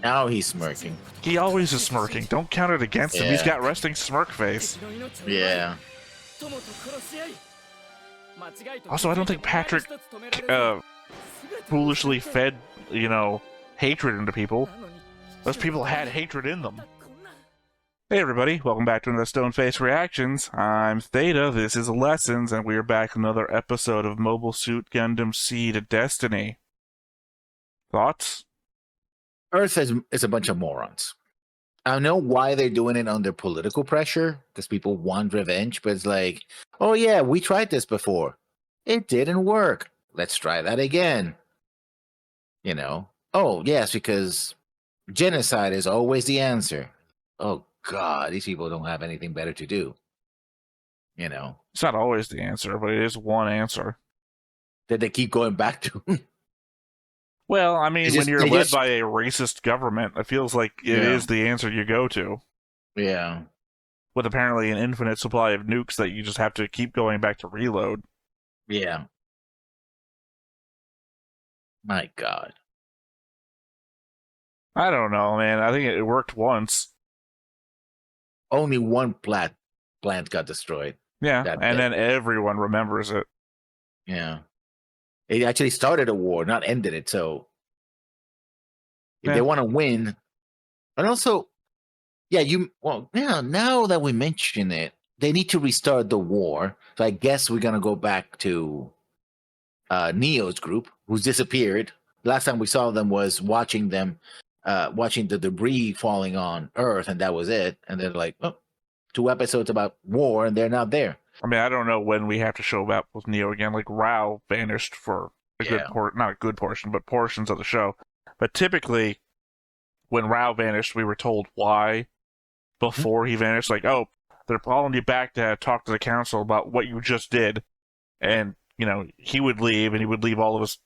Now he's smirking. He always is smirking. Don't count it against him. He's Yeah. got resting smirk face. Yeah. Also, I don't think Patrick foolishly fed, hatred into people. Those people had hatred in them. Hey everybody, welcome back to another Stoneface Reactions. I'm Theta, this is Lessons, and we are back with another episode of Mobile Suit Gundam Seed Destiny. Thoughts? Earth is a bunch of morons. I know why they're doing it under political pressure, because people want revenge, but it's like, oh yeah, we tried this before. It didn't work. Let's try that again. Oh yes, because genocide is always the answer. Oh God, these people don't have anything better to do. It's not always the answer, but it is one answer. That they keep going back to. Well, I mean, when you're led by a racist government, it feels like it is the answer you go to. Yeah. With apparently an infinite supply of nukes that you just have to keep going back to reload. Yeah. My God. I don't know, man. I think it worked once. Only one plant got destroyed. Yeah, and then everyone remembers it. Yeah. It actually started a war, not ended it. So if they want to win, and also, now that we mention it, they need to restart the war. So I guess we're gonna go back to Neo's group, who's disappeared. Last time we saw them was watching the debris falling on Earth, and that was it. And they're like, oh, 2 episodes about war, and they're not there. I mean, I don't know when we have to show up with Neo again. Like, Rao vanished for a good not a good portion, but portions of the show. But typically, when Rao vanished, we were told why before he vanished. Like, oh, they're calling you back to talk to the council about what you just did. And, he would leave, and he would leave all of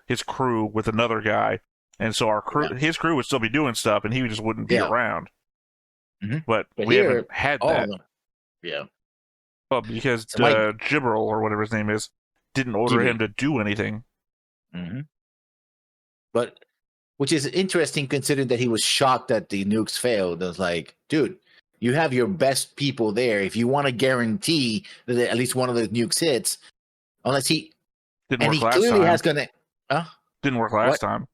his crew with another guy. And so his crew would still be doing stuff, and he just wouldn't be around. Mm-hmm. But we haven't had that. Yeah. Well, because Gibral, or whatever his name is, didn't order him to do anything. Mm-hmm. But, which is interesting considering that he was shocked that the nukes failed. It was like, dude, you have your best people there. If you want to guarantee that at least one of the nukes hits, unless he... Didn't work last time.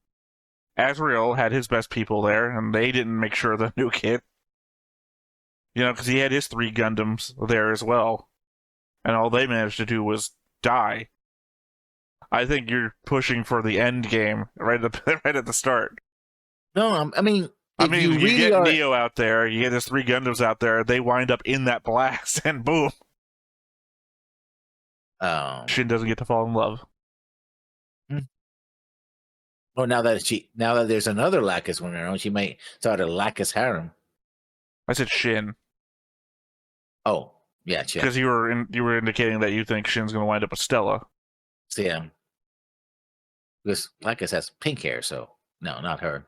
Azrael had his best people there, and they didn't make sure the nuke hit. Because he had his 3 Gundams there as well. And all they managed to do was die. I think you're pushing for the end game right at the start. No, I mean... you get Neo out there, you get his 3 Gundams out there, they wind up in that blast, and boom! Shin doesn't get to fall in love. Oh, now that there's another Lacus one around, she might start a Lacus harem. I said Shin. Oh, yeah, Shin. Because you were indicating that you think Shin's going to wind up with Stella. So, yeah. Because Lacus has pink hair, so no, not her.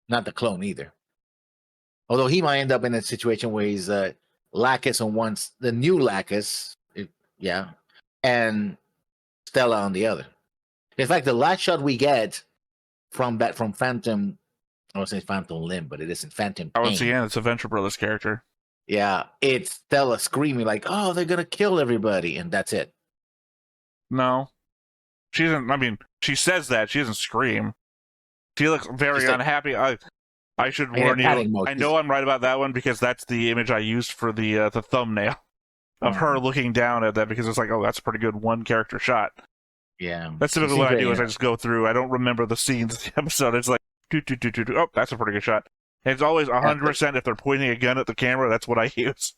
Not the clone either. Although he might end up in a situation where he's Lacus on one, the new Lacus, and Stella on the other. In fact, the last shot we get from Phantom, I was saying Phantom Limb, but it isn't Phantom Pain. Once again, it's a Venture Brothers character. Yeah, it's Stella screaming like, "Oh, they're gonna kill everybody," and that's it. No, she doesn't. I mean, she says that she doesn't scream. She looks very unhappy. I should warn you. I know I'm right about that one because that's the image I used for the thumbnail of her looking down at that, because it's like, oh, that's a pretty good one character shot. Yeah, that's typically what I do. Is I just go through. I don't remember the scenes of the episode. It's like, oh, that's a pretty good shot. And it's always 100% if they're pointing a gun at the camera. That's what I use.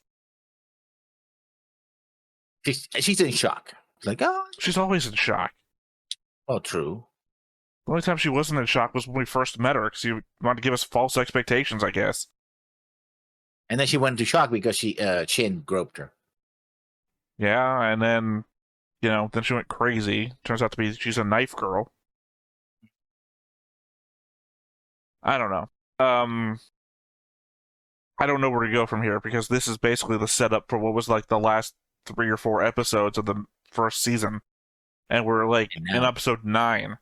She's in shock. It's like, oh, she's always in shock. Oh, true. The only time she wasn't in shock was when we first met her, because you wanted to give us false expectations, I guess. And then she went into shock because Shin groped her. Yeah, and then, then she went crazy. Turns out she's a knife girl. I don't know. I don't know where to go from here, because this is basically the setup for what was like the last 3 or 4 episodes of the first season. And we're like in episode 9.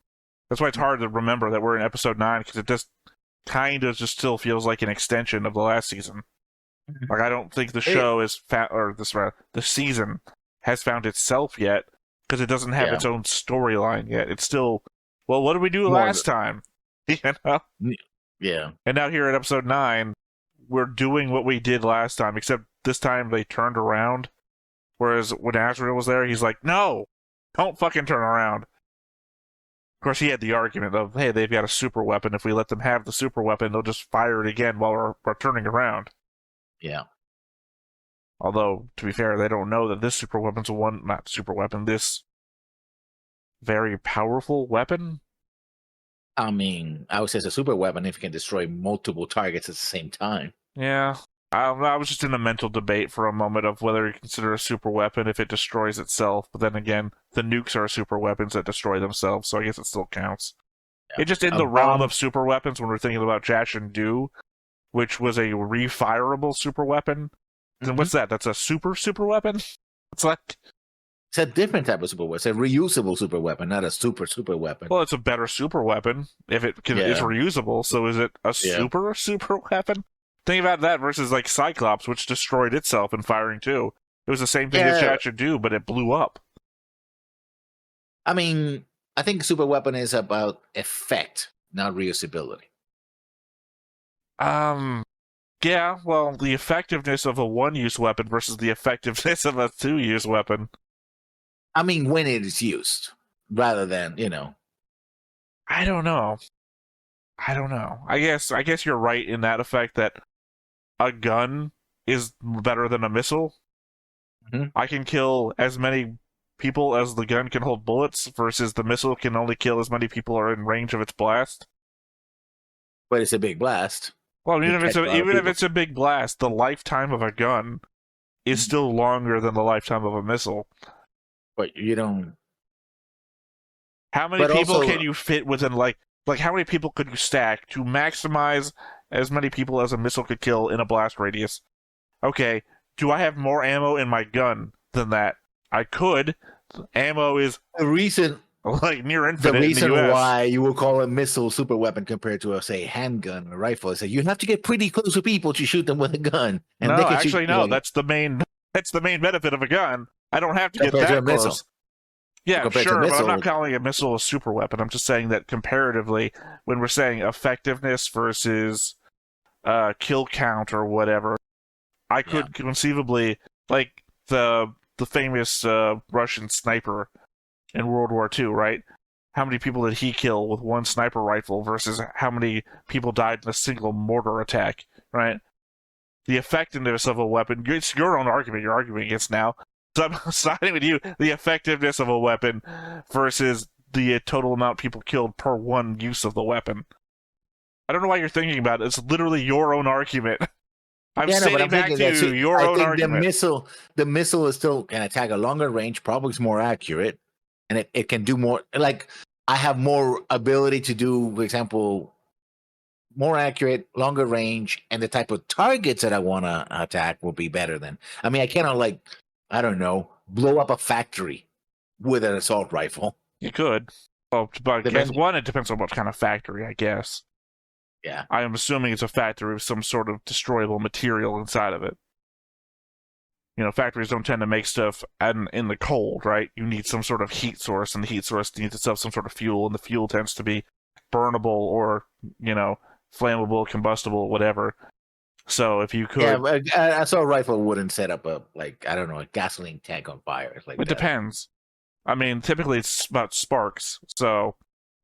That's why it's hard to remember that we're in episode 9, because it just kind of just still feels like an extension of the last season. Like, I don't think the show is the season has found itself yet, because it doesn't have its own storyline yet. It's still, well, what did we do last time? You know? Yeah. And now here at episode 9, we're doing what we did last time, except this time they turned around. Whereas when Azrael was there, he's like, no, don't fucking turn around. Of course, he had the argument of, hey, they've got a super weapon. If we let them have the super weapon, they'll just fire it again while we're turning around. Yeah. Although, to be fair, they don't know that this super weapon's this very powerful weapon. I mean, I would say it's a super weapon if it can destroy multiple targets at the same time. Yeah. I was just in a mental debate for a moment of whether you consider a super weapon if it destroys itself. But then again, the nukes are super weapons that destroy themselves, so I guess it still counts. Yeah. It's just in the realm of super weapons when we're thinking about Jashindu, which was a refirable super weapon. Then what's that? That's a super weapon? It's like... It's a different type of super weapon. It's a reusable super weapon, not a super weapon. Well, it's a better super weapon if it is reusable. So is it a super weapon? Think about that versus like Cyclops, which destroyed itself in firing too. It was the same thing as Jashindu, but it blew up. I mean, I think super weapon is about effect, not reusability. Yeah, well, the effectiveness of a one-use weapon versus the effectiveness of a two-use weapon. I mean, when it is used, rather than, I don't know. I guess you're right in that effect that a gun is better than a missile. Mm-hmm. I can kill as many people as the gun can hold bullets versus the missile can only kill as many people are in range of its blast. But it's a big blast. Well, even if it's a big blast, the lifetime of a gun is still longer than the lifetime of a missile. But you don't... How many people can you fit within, like how many people could you stack to maximize as many people as a missile could kill in a blast radius? Okay, do I have more ammo in my gun than that? I could. Ammo is the reason, like near infinite. The reason in the US. why you will call a missile super weapon compared to, say, handgun or rifle is that you have to get pretty close to people to shoot them with a gun. And no, actually, no. That's the main benefit of a gun. I don't have to get that close. Missile. Yeah, sure, but I'm not calling a missile a super weapon. I'm just saying that comparatively, when we're saying effectiveness versus kill count or whatever, I could conceivably, like the famous Russian sniper in World War II, right? How many people did he kill with one sniper rifle versus how many people died in a single mortar attack, right? The effectiveness of a weapon, it's your own argument you're arguing against now. So I'm siding with you, the effectiveness of a weapon versus the total amount people killed per one use of the weapon. I don't know why you're thinking about it. It's literally your own argument. I'm stating back to you, your own argument. The missile is still can attack a longer range, probably is more accurate, and it can do more. Like, I have more ability to do, for example, more accurate, longer range, and the type of targets that I want to attack will be better than. I mean, I cannot, like, I don't know, blow up a factory with an assault rifle. You could. Well, but it depends on what kind of factory, I guess. Yeah. I am assuming it's a factory with some sort of destroyable material inside of it. You know, factories don't tend to make stuff in the cold, right? You need some sort of heat source, and the heat source needs itself some sort of fuel, and the fuel tends to be burnable or, flammable, combustible, whatever. So if you could... Yeah, but an assault rifle wouldn't set up a gasoline tank on fire. It depends. I mean, typically it's about sparks, so...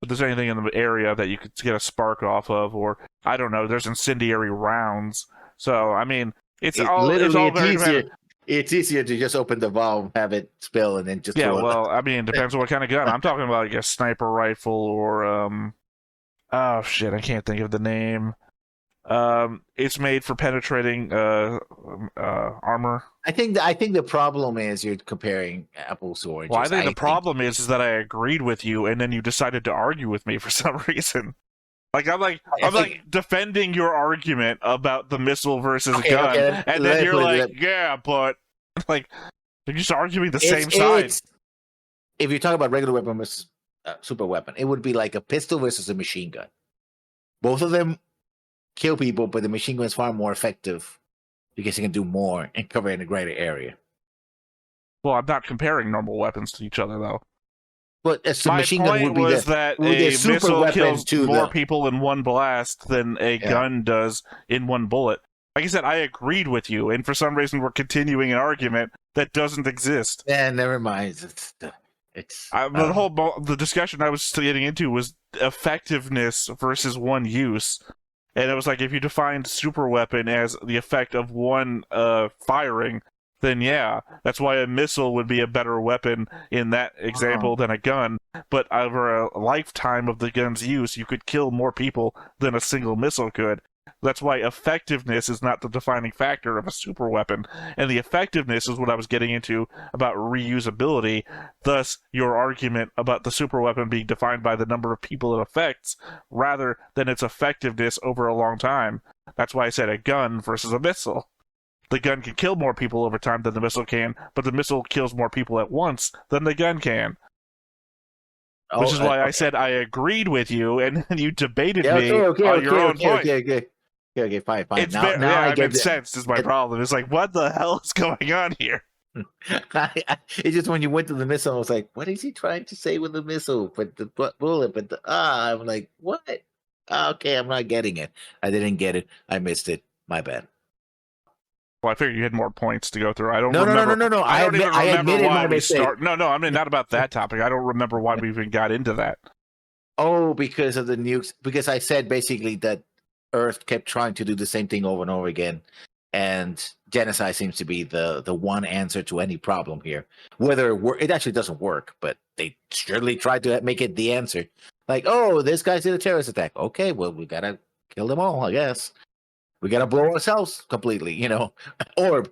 If there's anything in the area that you could get a spark off of, or I don't know, there's incendiary rounds. So I mean, it's easier to just open the valve, have it spill, and then just I mean, it depends on what kind of gun. I'm talking about like a sniper rifle or oh shit, I can't think of the name. It's made for penetrating armor. I think the problem is you're comparing apples to oranges. Well, I think the problem is that I agreed with you, and then you decided to argue with me for some reason. I'm defending your argument about the missile versus gun, and then you're like, yeah, but like you're just arguing the same side. If you talk about regular weapon versus super weapon. It would be like a pistol versus a machine gun. Both of them kill people, but the machine gun is far more effective because it can do more and cover in a greater area. Well, I'm not comparing normal weapons to each other, though. But the My machine point gun would be was that a missile kills more people in one blast than a gun does in one bullet. Like I said, I agreed with you, and for some reason we're continuing an argument that doesn't exist. Yeah, never mind. The discussion I was getting into was effectiveness versus one use. And it was like, if you defined super weapon as the effect of one firing, then yeah, that's why a missile would be a better weapon in that example than a gun. But over a lifetime of the gun's use, you could kill more people than a single missile could. That's why effectiveness is not the defining factor of a super weapon. And the effectiveness is what I was getting into about reusability. Thus, your argument about the super weapon being defined by the number of people it affects, rather than its effectiveness over a long time. That's why I said a gun versus a missile. The gun can kill more people over time than the missile can, but the missile kills more people at once than the gun can. Which is why I said I agreed with you, and you debated me on your own point. Okay, fine. It's now I get sense is my problem. It's like, what the hell is going on here? It's just when you went to the missile, I was like, what is he trying to say with the missile? But the bullet, I'm like, what? Okay, I'm not getting it. I didn't get it. I missed it. My bad. Well, I figured you had more points to go through. I don't No. I don't even remember why we started. No, I mean, not about that topic. I don't remember why we even got into that. Oh, because of the nukes. Because I said basically that Earth kept trying to do the same thing over and over again, and genocide seems to be the one answer to any problem here. Whether it actually doesn't work, but they surely tried to make it the answer. Like, oh, this guy did a terrorist attack. Okay, well, we gotta kill them all, I guess. We gotta blow ourselves completely, Orb.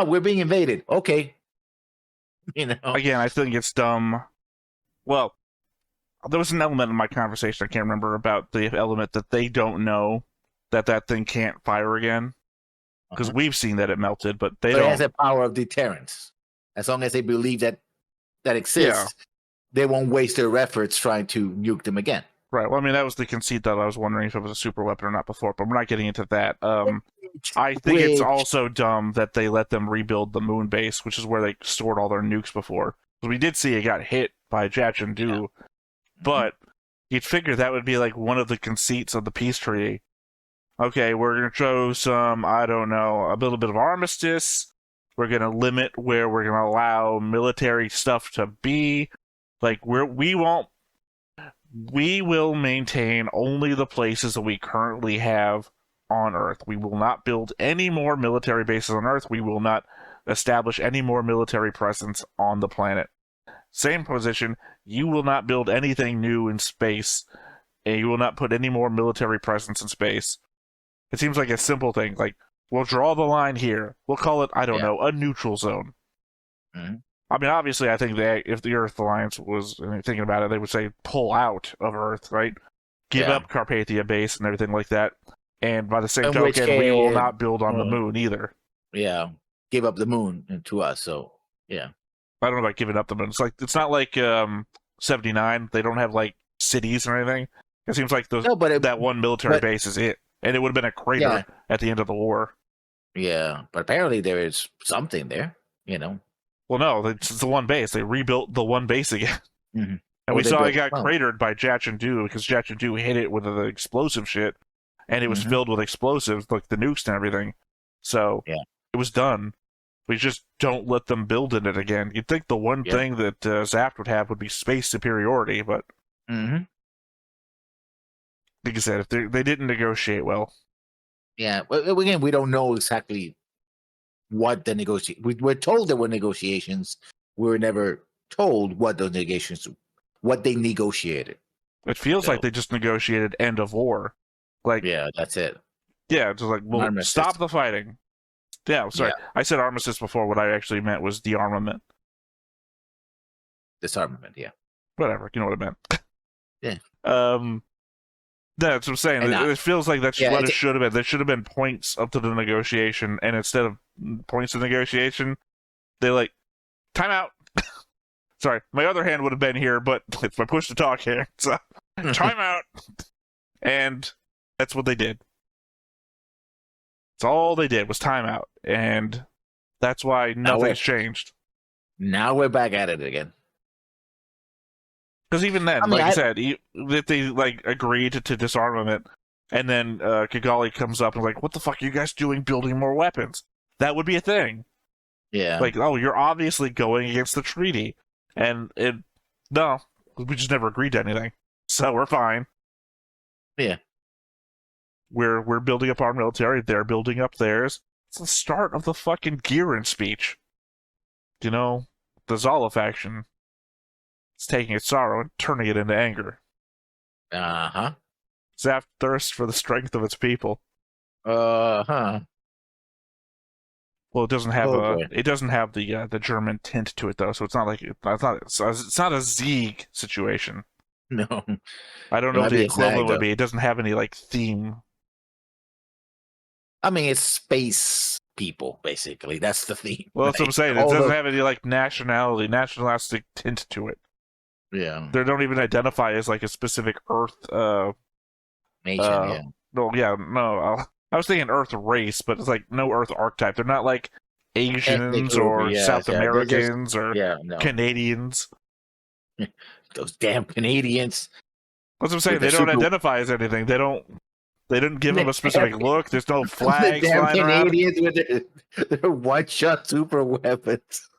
We're being invaded. Okay. Again, I think it's dumb. Well, there was an element in my conversation, I can't remember, about the element that they don't know that thing can't fire again. Because we've seen that it melted, but they don't. It has a power of deterrence. As long as they believe that exists, they won't waste their efforts trying to nuke them again. Right. Well, I mean, that was the conceit that I was wondering if it was a super weapon or not before, but we're not getting into that. I think it's also dumb that they let them rebuild the moon base, which is where they stored all their nukes before. Because we did see it got hit by Jachindu, but you'd figure that would be like one of the conceits of the peace treaty. Okay, we're going to show some, I don't know, a little bit of armistice. We're going to limit where we're going to allow military stuff to be. Like, we will maintain only the places that we currently have on Earth. We will not build any more military bases on Earth. We will not establish any more military presence on the planet. Same position, you will not build anything new in space, and you will not put any more military presence in space. It seems like a simple thing. Like, we'll draw the line here. We'll call it, I don't know, a neutral zone. Mm-hmm. I mean, obviously, I think if the Earth Alliance was thinking about it, they would say pull out of Earth, right? Give up Carpathia base and everything like that. And by the same token, we will not build on the moon either. Yeah, give up the moon to us. So yeah, I don't know about giving up the moon. It's not like 79. They don't have like cities or anything. It seems like that one military base is it. And it would have been a crater at the end of the war. Yeah, but apparently there is something there, Well, no, it's the one base. They rebuilt the one base again. Mm-hmm. And we saw it got cratered by Jachindu because Jachindu hit it with the explosive shit, and it was filled with explosives, like the nukes and everything. So it was done. We just don't let them build in it again. You'd think the one thing that zaft would have would be space superiority, but... Mm-hmm. Like I said, if they didn't negotiate well. Yeah, again, we don't know exactly what the negotiation. We're told there were negotiations. We were never told what they negotiated. It feels like they just negotiated end of war. Like, yeah, that's it. Yeah, just like, well, stop the fighting. Yeah, sorry. Yeah. I said armistice before. What I actually meant was dearmament. Disarmament, yeah. Whatever, you know what I meant. Yeah. That's what I'm saying. It feels like that's what it should have been. There should have been points up to the negotiation, and instead of points of negotiation, they time out. Sorry, my other hand would have been here, but it's my push to talk here. So, time out. And that's what they did. That's all they did was time out. And that's why nothing's changed. Now we're back at it again. Because even then, like I said, if they like agreed to disarmament, and then Kigali comes up and like, what the fuck are you guys doing building more weapons? That would be a thing. Yeah. Like, oh, you're obviously going against the treaty. And no, we just never agreed to anything. So we're fine. Yeah. We're building up our military, they're building up theirs. It's the start of the fucking Giran speech. You know, the Zala faction is taking its sorrow and turning it into anger. Uh-huh. Zaft thirsts for the strength of its people. Uh-huh. Well, it doesn't have the German tint to it though, so it's not like it's not a Sieg situation. No. I don't know what the equivalent would be. It doesn't have any like theme. I mean, it's space people basically. That's the theme. Well, that's what I'm saying. It doesn't have any like nationalistic tint to it. Yeah. They don't even identify as like a specific Earth. Nation. Yeah. No, yeah, no. I was thinking Earth race, but it's like no Earth archetype. They're not like Asians or South Americans or Canadians. Those damn Canadians. That's what I'm saying. They don't identify as anything. They didn't give them a specific look. There's no flags the damn flying Canadians around. with their one-shot super weapons.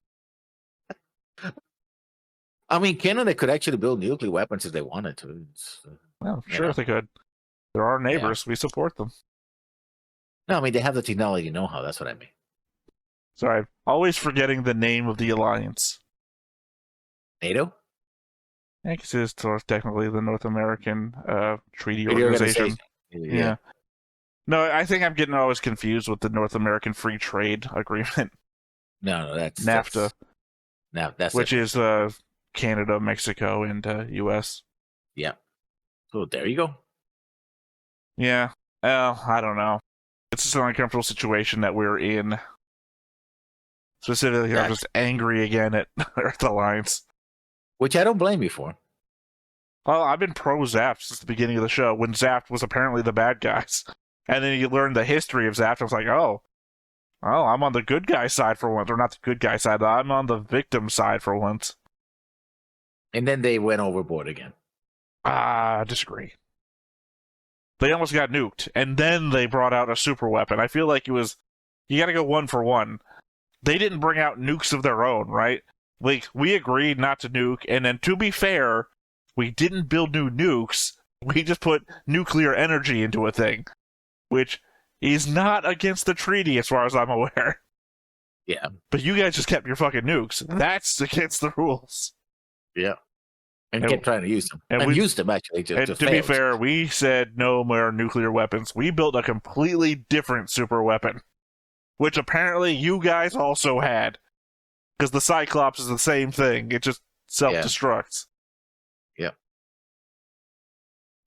I mean, Canada could actually build nuclear weapons if they wanted to. Well, sure, they could. They're our neighbors. We support them. No, I mean, they have the technology know-how. That's what I mean. Sorry, always forgetting the name of the alliance. NATO? I guess it is technically the North American Treaty Organization. Yeah. No, I think I'm getting always confused with the North American Free Trade Agreement. No, that's NAFTA. Which is Canada, Mexico, and U.S. Yeah. So there you go. Yeah. I don't know. It's just an uncomfortable situation that we're in. Specifically, I'm just angry again at Earth Alliance. Which I don't blame you for. Well, I've been pro-Zaft since the beginning of the show, when Zaft was apparently the bad guys. And then you learn the history of Zaft, I was like, oh, I'm on the good guy side for once. Or not the good guy side, I'm on the victim side for once. And then they went overboard again. I disagree. They almost got nuked, and then they brought out a super weapon. I feel like you gotta go one for one. They didn't bring out nukes of their own, right? Like, we agreed not to nuke, and then to be fair, we didn't build new nukes. We just put nuclear energy into a thing, which is not against the treaty as far as I'm aware. Yeah. But you guys just kept your fucking nukes. That's against the rules. Yeah. And kept trying to use them. And we used them, actually. To be fair, we said no more nuclear weapons. We built a completely different super weapon, which apparently you guys also had. Because the Cyclops is the same thing. It just self-destructs. Yeah.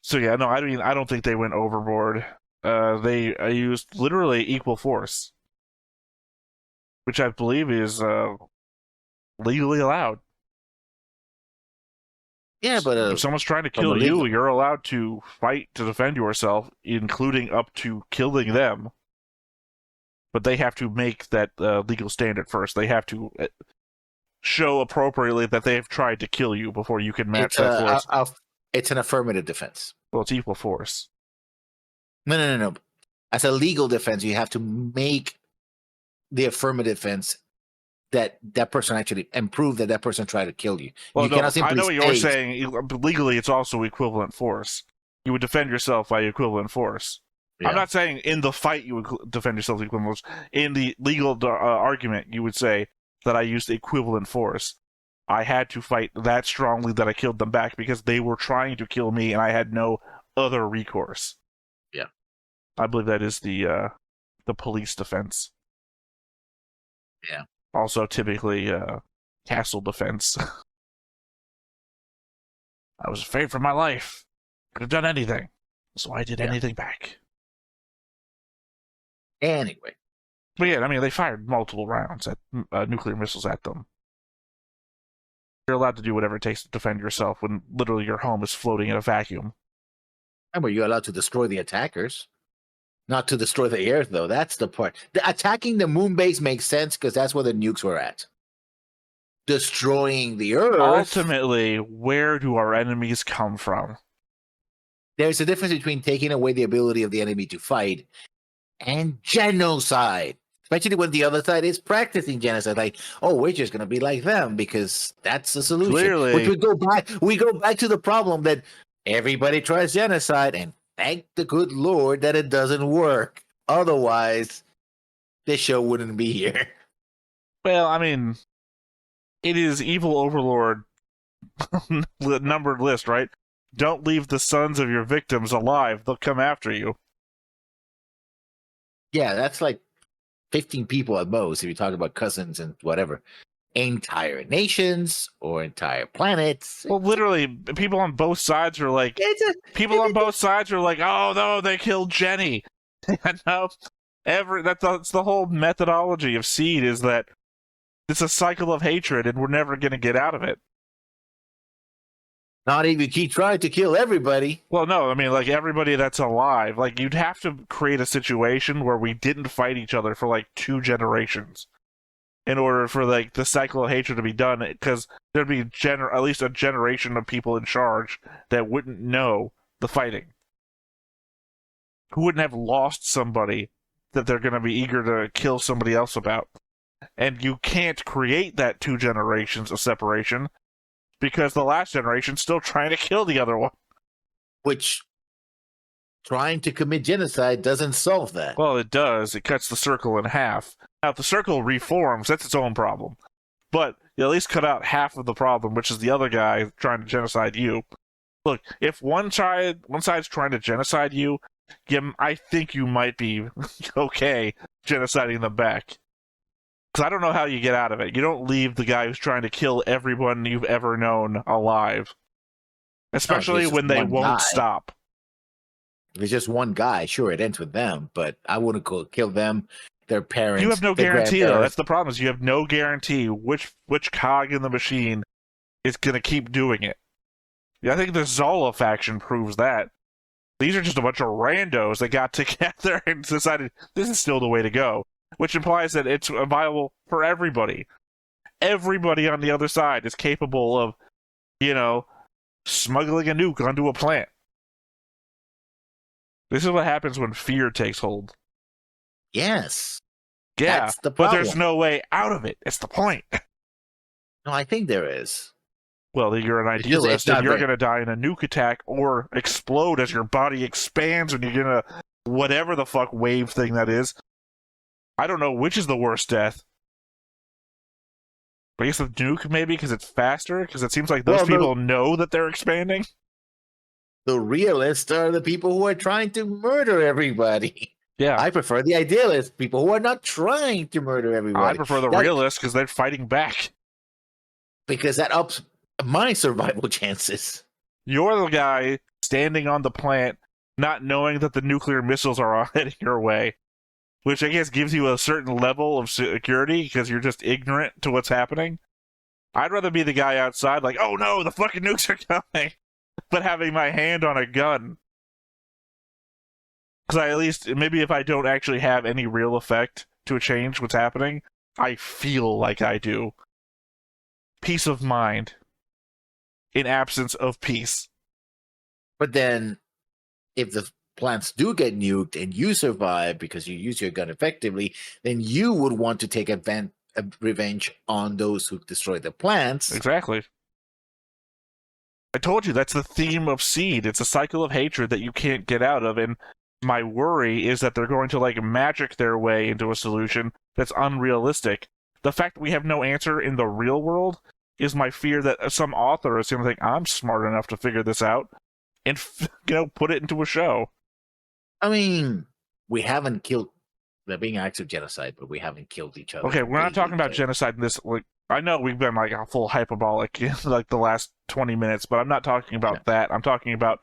So yeah, no, I don't think they went overboard. They used literally equal force, which I believe is legally allowed. Yeah, but if someone's trying to kill you, you're allowed to fight to defend yourself, including up to killing them. But they have to make that legal standard first. They have to show appropriately that they have tried to kill you before you can match that force. It's an affirmative defense. Well, it's equal force. No. As a legal defense, you have to make the affirmative defense that person actually, and prove that person tried to kill you. Well, no, I know what you're saying. Legally, it's also equivalent force. You would defend yourself by equivalent force. Yeah. I'm not saying in the fight you would defend yourself with equivalent force. In the legal argument, you would say that I used equivalent force. I had to fight that strongly that I killed them back because they were trying to kill me and I had no other recourse. Yeah. I believe that is the police defense. Yeah. Also, typically, castle defense. I was afraid for my life. Could have done anything. So I did anything back. Anyway. But yeah, I mean, they fired multiple rounds at nuclear missiles at them. You're allowed to do whatever it takes to defend yourself when literally your home is floating in a vacuum. Remember, you're allowed to destroy the attackers, not to destroy the Earth, though. That's the part. Attacking the moon base makes sense because that's where the nukes were at. Destroying the Earth. Ultimately, where do our enemies come from? There's a difference between taking away the ability of the enemy to fight and genocide. Especially when the other side is practicing genocide. Like, oh, we're just going to be like them because that's the solution. Clearly. Which we go back to the problem that everybody tries genocide, and thank the good Lord that it doesn't work. Otherwise, this show wouldn't be here. Well, I mean, it is evil overlord numbered list, right? Don't leave the sons of your victims alive. They'll come after you. Yeah, that's like 15 people at most if you talk about cousins and whatever. Entire nations or entire planets. Well, literally, people on both sides are like, oh no, they killed Jenny. No, that's the whole methodology of Seed is that it's a cycle of hatred and we're never going to get out of it. Not even keep trying to kill everybody. Well, no, I mean, like, everybody that's alive. Like, you'd have to create a situation where we didn't fight each other for, like, 2 generations in order for, like, the cycle of hatred to be done, because there'd be at least a generation of people in charge that wouldn't know the fighting. Who wouldn't have lost somebody that they're going to be eager to kill somebody else about. And you can't create that 2 generations of separation because the last generation's still trying to kill the other one. Which, trying to commit genocide doesn't solve that. Well, it does. It cuts the circle in half. Now, if the circle reforms, that's its own problem. But you at least cut out half of the problem, which is the other guy trying to genocide you. Look, if one side's trying to genocide you, I think you might be okay genociding them back. Because I don't know how you get out of it. You don't leave the guy who's trying to kill everyone you've ever known alive. Especially when they won't stop. If it's just one guy, sure, it ends with them, but I wouldn't kill them, their parents. You have no guarantee, though. That's the problem, is you have no guarantee which cog in the machine is going to keep doing it. Yeah, I think the Zola faction proves that. These are just a bunch of randos that got together and decided this is still the way to go. Which implies that it's viable for everybody. Everybody on the other side is capable of, smuggling a nuke onto a plant. This is what happens when fear takes hold. Yes. Yeah, that's the but problem. There's no way out of it. It's the point. No, I think there is. Well, you're an idealist, and you're going to die in a nuke attack or explode as your body expands when you're going to whatever the fuck wave thing that is. I don't know which is the worst death. But I guess the nuke, maybe, because it's faster? Because it seems like those people know that they're expanding? The realists are the people who are trying to murder everybody. Yeah. I prefer the idealists, people who are not trying to murder everybody. I prefer the realists because they're fighting back. Because that ups my survival chances. You're the guy standing on the plant, not knowing that the nuclear missiles are heading your way. Which I guess gives you a certain level of security because you're just ignorant to what's happening. I'd rather be the guy outside like, oh no, the fucking nukes are coming, but having my hand on a gun. Because at least, maybe if I don't actually have any real effect to change what's happening, I feel like I do. Peace of mind. In absence of peace. But then, if the plants do get nuked and you survive because you use your gun effectively, then you would want to take revenge on those who destroy the plants. Exactly. I told you, that's the theme of Seed. It's a cycle of hatred that you can't get out of, and my worry is that they're going to, magic their way into a solution that's unrealistic. The fact that we have no answer in the real world is my fear that some author is going to think, I'm smart enough to figure this out, and, put it into a show. I mean, we haven't killed. They're being acts of genocide, but we haven't killed each other. Okay, we're not talking about genocide in this. I know we've been a full hyperbolic in the last 20 minutes, but I'm not talking about that. I'm talking about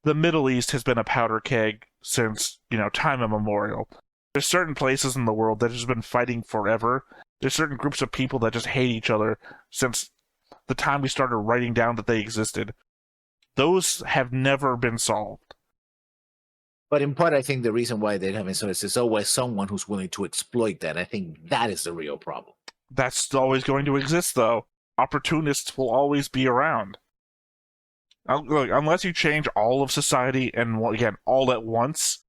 the Middle East has been a powder keg since time immemorial. There's certain places in the world that have just been fighting forever. There's certain groups of people that just hate each other since the time we started writing down that they existed. Those have never been solved. But in part, I think the reason why they haven't solved is there's always someone who's willing to exploit that. I think that is the real problem. That's always going to exist, though. Opportunists will always be around. Look, unless you change all of society and, again, all at once,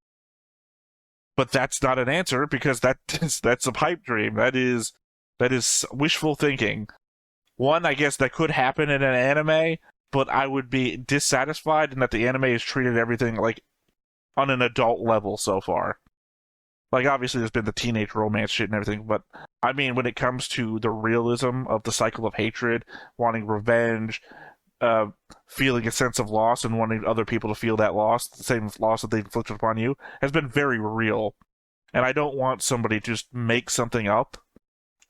but that's not an answer because that's a pipe dream. That is wishful thinking. One, I guess that could happen in an anime, but I would be dissatisfied in that the anime has treated everything like on an adult level so far. Like, obviously there's been the teenage romance shit and everything, but I mean, when it comes to the realism of the cycle of hatred, wanting revenge, feeling a sense of loss and wanting other people to feel that loss, the same loss that they inflicted upon you, has been very real. And I don't want somebody to just make something up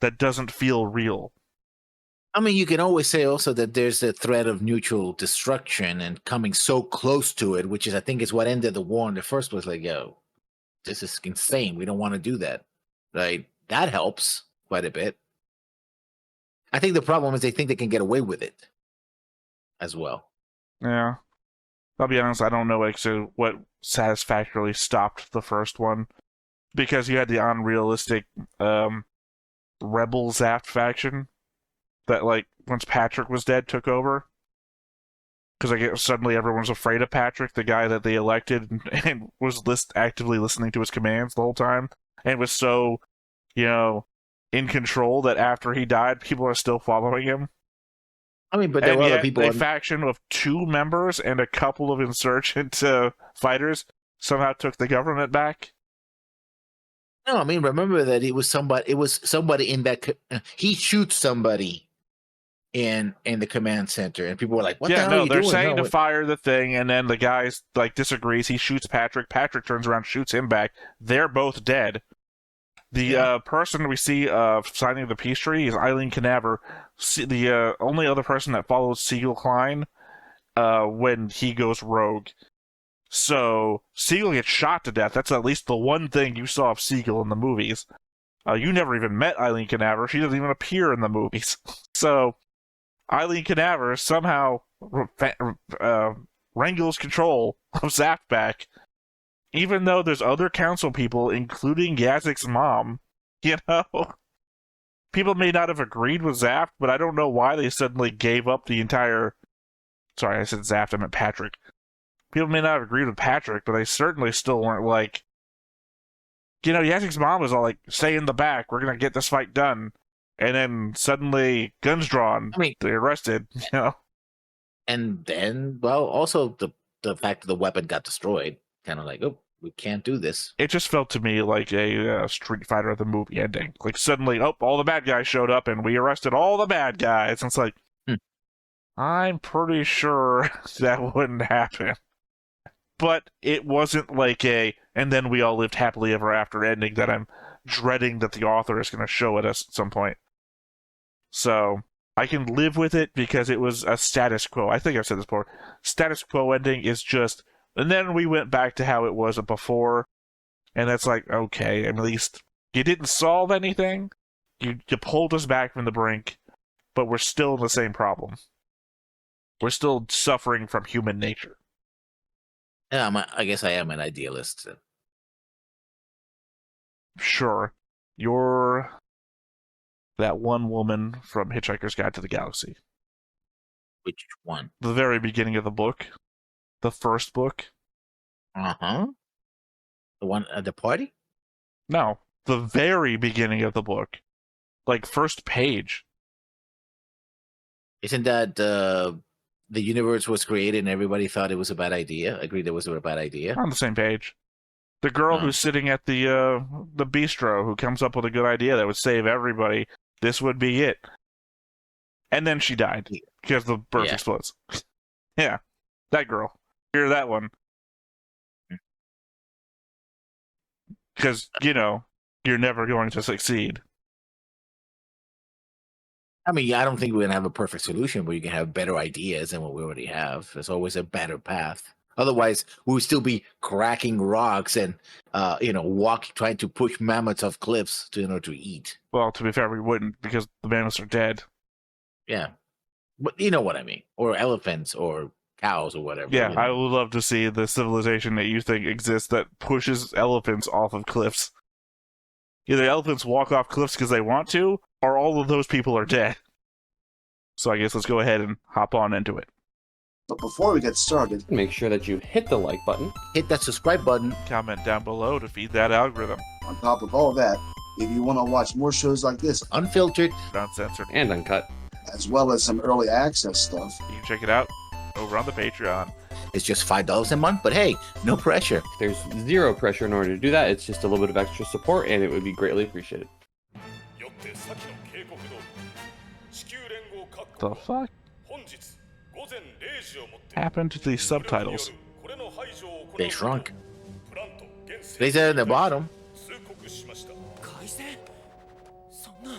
that doesn't feel real. I mean, you can always say also that there's the threat of mutual destruction and coming so close to it, which is, I think, is what ended the war in the first place. Like, yo, this is insane. We don't want to do that. Right? That helps quite a bit. I think the problem is they think they can get away with it as well. Yeah. I'll be honest, I don't know actually what satisfactorily stopped the first one. Because you had the unrealistic rebel zaft faction that, like, once Patrick was dead, took over. Because I guess suddenly everyone's afraid of Patrick, the guy that they elected, and was actively listening to his commands the whole time, and was so, in control that after he died, people are still following him. I mean, but there were other people. A faction of 2 members and a couple of insurgent fighters somehow took the government back. No, I mean, remember that it was somebody in that. He shoots somebody in the command center, and people were like, "What the hell are you doing?" They're saying to fire the thing, and then the guy disagrees. He shoots Patrick. Patrick turns around, shoots him back. They're both dead. The person we see signing the peace treaty is Eileen Canaver, the only other person that follows Siegel Klein when he goes rogue. So, Siegel gets shot to death. That's at least the one thing you saw of Siegel in the movies. You never even met Eileen Canaver. She doesn't even appear in the movies. So, Eileen Canaver somehow wrangles control of Zaft back, even though there's other council people, including Yazik's mom. People may not have agreed with Zaft, but I don't know why they suddenly gave up the entire... Sorry, I said Zaft, I meant Patrick. People may not have agreed with Patrick, but they certainly still weren't like... Yazik's mom was all like, stay in the back, we're gonna get this fight done. And then suddenly, guns drawn, they're arrested, And then, well, also the fact that the weapon got destroyed, kind of like, oh, we can't do this. It just felt to me like a Street Fighter of the movie ending. Like suddenly, all the bad guys showed up and we arrested all the bad guys. And it's like, I'm pretty sure that wouldn't happen. But it wasn't like and then we all lived happily ever after ending that I'm dreading that the author is going to show at us at some point. So, I can live with it because it was a status quo. I think I've said this before. Status quo ending is just, and then we went back to how it was before, and that's like, okay, at least you didn't solve anything, you pulled us back from the brink, but we're still in the same problem. We're still suffering from human nature. Yeah, I guess I am an idealist. Sure. You're that one woman from Hitchhiker's Guide to the Galaxy. Which one? The very beginning of the book. The first book. Uh-huh. The one at the party? No. The very beginning of the book. Like, first page. Isn't that the universe was created and everybody thought it was a bad idea? Agreed it was a bad idea? On the same page. The girl who's sitting at the bistro who comes up with a good idea that would save everybody. This would be it. And then she died because the birth explodes. Yeah. That girl. You're that one. Because, you're never going to succeed. I mean, I don't think we're going to have a perfect solution where you can have better ideas than what we already have. There's always a better path. Otherwise, we would still be cracking rocks and, trying to push mammoths off cliffs in order to eat. Well, to be fair, we wouldn't because the mammoths are dead. Yeah. But you know what I mean. Or elephants or cows or whatever. Yeah, you know? I would love to see the civilization that you think exists that pushes elephants off of cliffs. Either elephants walk off cliffs because they want to, or all of those people are dead. So I guess let's go ahead and hop on into it. But before we get started, Make sure that you hit the like button. Hit that subscribe button. Comment down below to feed that algorithm. on top of all that, if you want to watch more shows like this, Unfiltered. Uncensored. And uncut. as well as some early access stuff, You can check it out over on the Patreon. It's just $5 a month, but hey, no pressure. There's zero pressure in order to do that. It's just a little bit of extra support, and it would be greatly appreciated. The fuck happened to these subtitles? They shrunk. They said at the bottom. 改正そんな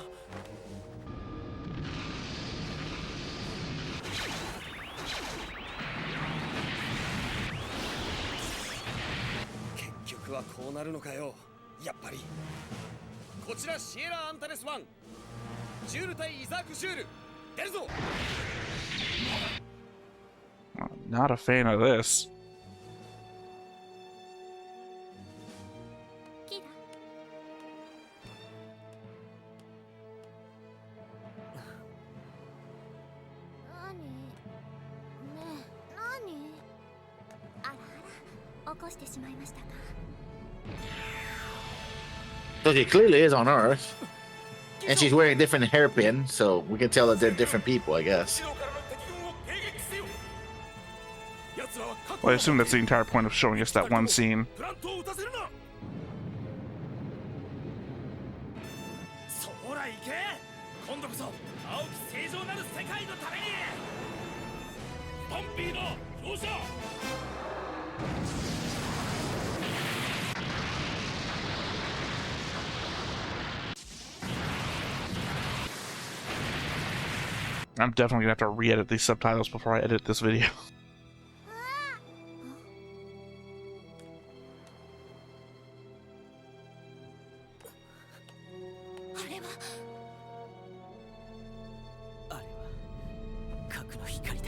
結局はこうなるのかよやっぱりこちらシエラ・アンタレス1ジュール対イザーク・ジュール出るぞ Not a fan of this. キラ何ねえ何あらあら起こしてしまいましたか So she clearly is on Earth. And she's wearing a different hairpin, so we can tell that they're different people, I guess. Well, I assume that's the entire point of showing us that one scene. そら行け今度こそ青き正常なる世界のためにスタンピード乗車 I'm definitely gonna have to re-edit these subtitles before I edit this video. あれはあれは核の光だ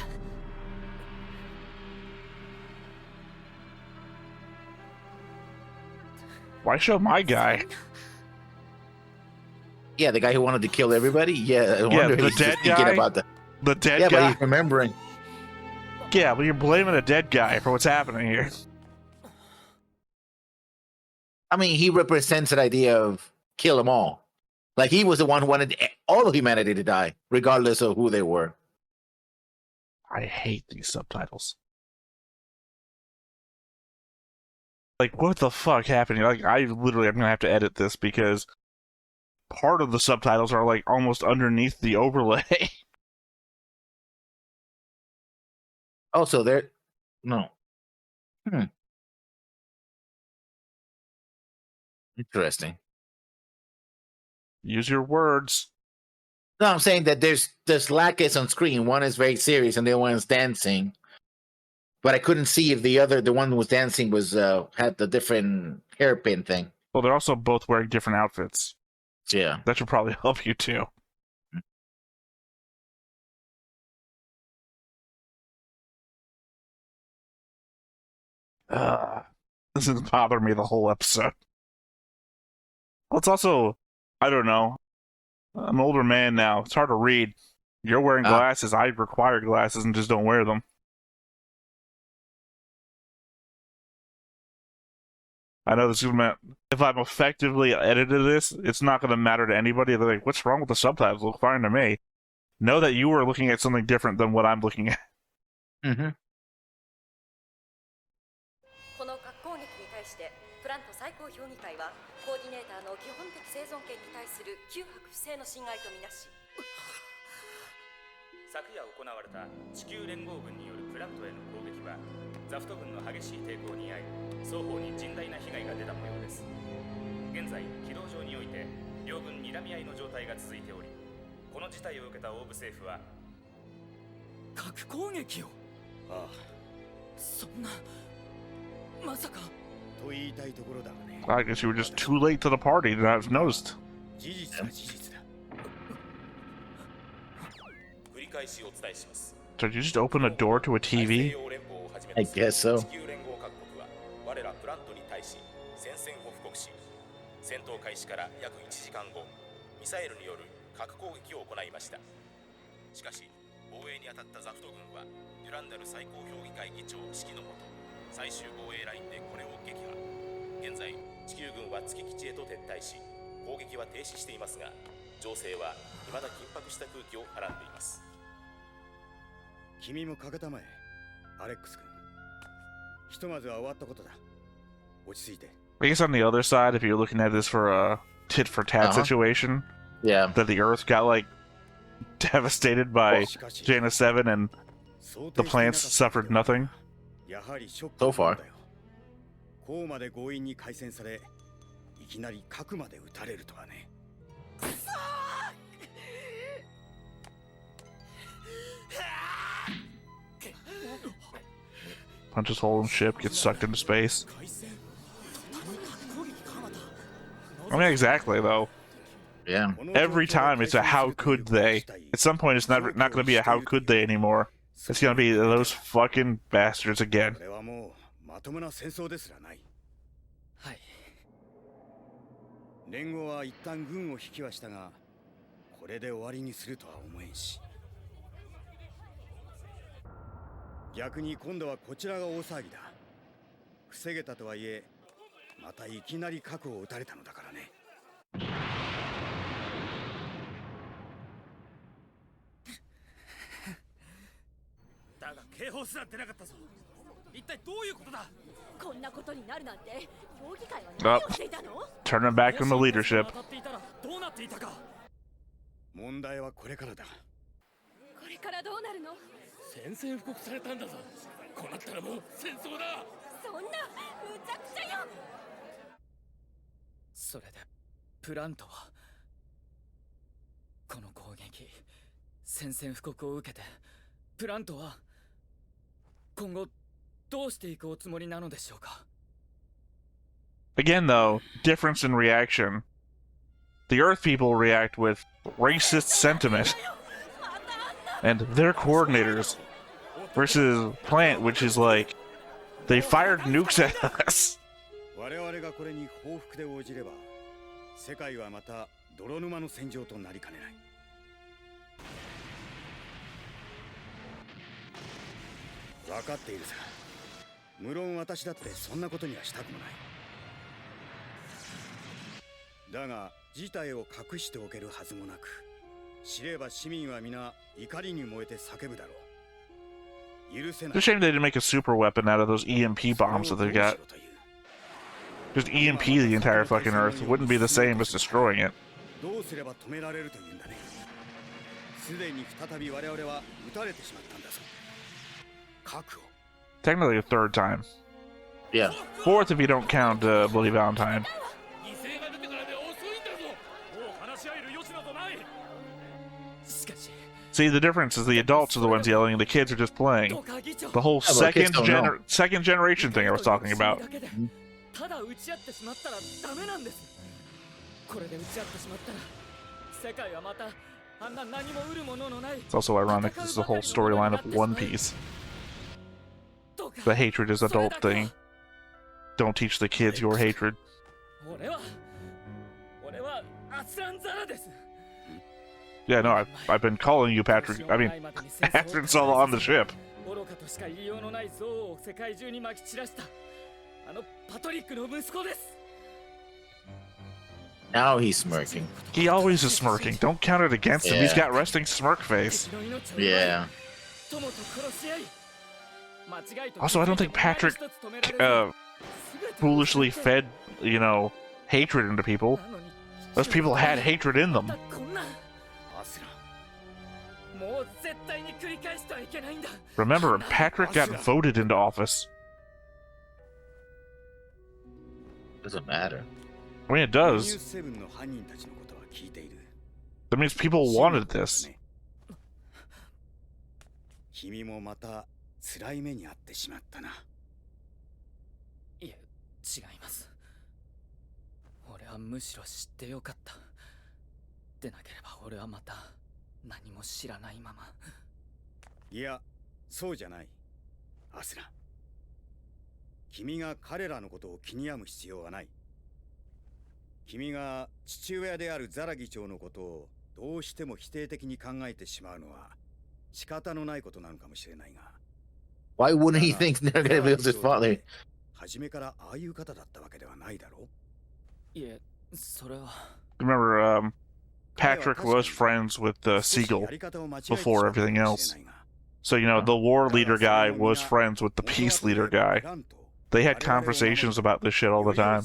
Why show my guy? Yeah, the guy who wanted to kill everybody? Yeah, I Yeah, wonder the he's dead just thinking guy? about the... The dead Yeah, but guy? he's remembering. Yeah, but you're blaming a dead guy for what's happening here. I mean, he represents an idea of kill them all. Like, he was the one who wanted all of humanity to die, regardless of who they were. I hate these subtitles. Like, what the fuck happened here? Like, I literally am gonna have to edit this because part of the subtitles are, like, almost underneath the overlay. Also, they're... No. Interesting. Use your words. No, I'm saying that there's Lacus on screen. One is very serious and the other one is dancing. But I couldn't see if the one who was dancing was had the different hairpin thing. Well, they're also both wearing different outfits. Yeah. That should probably help you, too. This has bothered me the whole episode. Well, it's also, I don't know. I'm an older man now. It's hard to read. You're wearing glasses. I require glasses and just don't wear them. I know this is gonna, if I'm effectively edited this, it's not going to matter to anybody. They're like, what's wrong with the subtitles? Look fine to me. Know that you were looking at something different than what I'm looking at. Mm-hmm. この核攻撃に対してプラント最高評議会はコーディネーターの基本的生存権に対する9泊不正の侵害とみなし昨夜行われた地球連合軍によるプラントへの攻撃はザフト軍の激しい抵抗に遭い双方に甚大な被害が出た模様です。現在軌道上において両軍睨み合いの状態が続いておりこの事態を受けた欧部政府は核攻撃をああそんなまさかと言いたいところだがね I guess you were just too late to the party that I've noticed. 事実は事実だ繰り返返しお伝えします。 So did you just open a door to a 大西 TV? 洋連邦をはじめ I とする guess so. 地球連合各国は我らプラントに対し宣戦を布告し、戦闘開始から約1時間後、ミサイルによる核攻撃を行いました。しかし防衛に当たったザフト軍はデュランダル最高評議会議長指揮のもと最終防衛ラインでこれを撃破。現在地球軍は月基地へと撤退し、攻撃は停止していますが、情勢は未だ緊迫した空気をはらんでいます。君もかけたまえ、アレックス君。ひとまずは終わったことだ。落ち着いて。 I guess on the other side, if you're looking at this for a tit for tat situation, Yeah. that the Earth got like devastated by Jaina 7 and the plants suffered nothing. やはりショック So far. だよ。こうまで強引に開戦され、いきなり核まで撃たれるとはね。 Punches hole in ship, gets sucked into space. I mean, exactly though. Yeah. Every time it's a how could they. At some point, it's not going to be a how could they anymore. It's going to be those fucking bastards again. これはもうまともな戦争ですらない。はい。連合は一旦軍を引きはしたが、これで終わりにするとは思えんし。逆に今度はこちらが大騒ぎだ。防げたとはいえ、またいきなり核を撃たれたのだからね。だが警報すら出なかったぞ。一体どういうことだ。こんなことになるなんて評議会は何をしていたの？ Turn them back into leadership. 当たっていたらどうなっていたか。問題はこれからだ。これからどうなるの？宣戦布告されたんだぞ。こうなったらもう戦争だ。そんなむちゃくちゃよ。それでプラントはこの攻撃宣戦布告を受けてプラントは今後どうしていくおつもりなのでしょうか。 Again, though, difference in reaction. The Earth people react with racist sentiment and their coordinators versus Plant, which is like they fired nukes at us. 我々がこれに報復で応じれば、世界はまた泥沼の戦場となりかねない。分かっているさ。無論私だってそんなことにはしたくもない。だが事態を隠しておけるはずもなく、知れば市民は皆怒りに燃えて叫ぶだろう。許せない。 It's a shame they didn't make a super weapon out of those EMP bombs that they got. Just EMP the entire fucking Earth wouldn't be the same as destroying it. どうすれば止められるというんだね。すでに再び我々は撃たれてしまったんだぞ。核を。 Technically a third time. Yeah. Fourth if you don't count Bloody Valentine. 犠牲が出てからで遅いんだぞ。もう話し合える余地などない。しかし See, the difference is the adults are the ones yelling and the kids are just playing. どうか議長 The whole Yeah, but kids don't know. second generation thing I was talking about. ただ打ち合ってしまったらダメなんです。これで打ち合ってしまったら世界はまたあんな何も得るもののない。 It's also ironic this is the whole storyline of One Piece. どうか The hatred is adult thing. Don't teach the kids your hatred. 俺はアスランザラです。 Yeah, no, I've been calling you Patrick. I mean, Patrick Solo on the ship. 愚かとしか言いようのない憎悪を世界中にまき散らしたあのパトリックの息子です。 Now he's smirking. He always is smirking. Don't count it against him. He's got resting smirk face. Yeah. Also, I don't think Patrick foolishly fed, hatred into people. Those people had hatred in them. Remember, Patrick got voted into office. Doesn't matter. I mean, it does. That means people wanted this. 君もまた辛い目に遭ってしまったな。いえ、違います。俺はむしろ知ってよかった。でなければ俺はまた何も知らないままいや、そうじゃない。アスラ。君が彼らのことを気に病む必要はない。君が父親であるザラ議長のことをどうしても否定的に考えてしまうのは仕方のないことなのかもしれないが。Why wouldn't he think they're gonna be his father? 初めからああいう方だったわけではないだろう。いえ、それは。Remember, Patrick was friends with Siegel before everything else. So, you know, the war leader guy was friends with the peace leader guy. They had conversations about this shit all the time.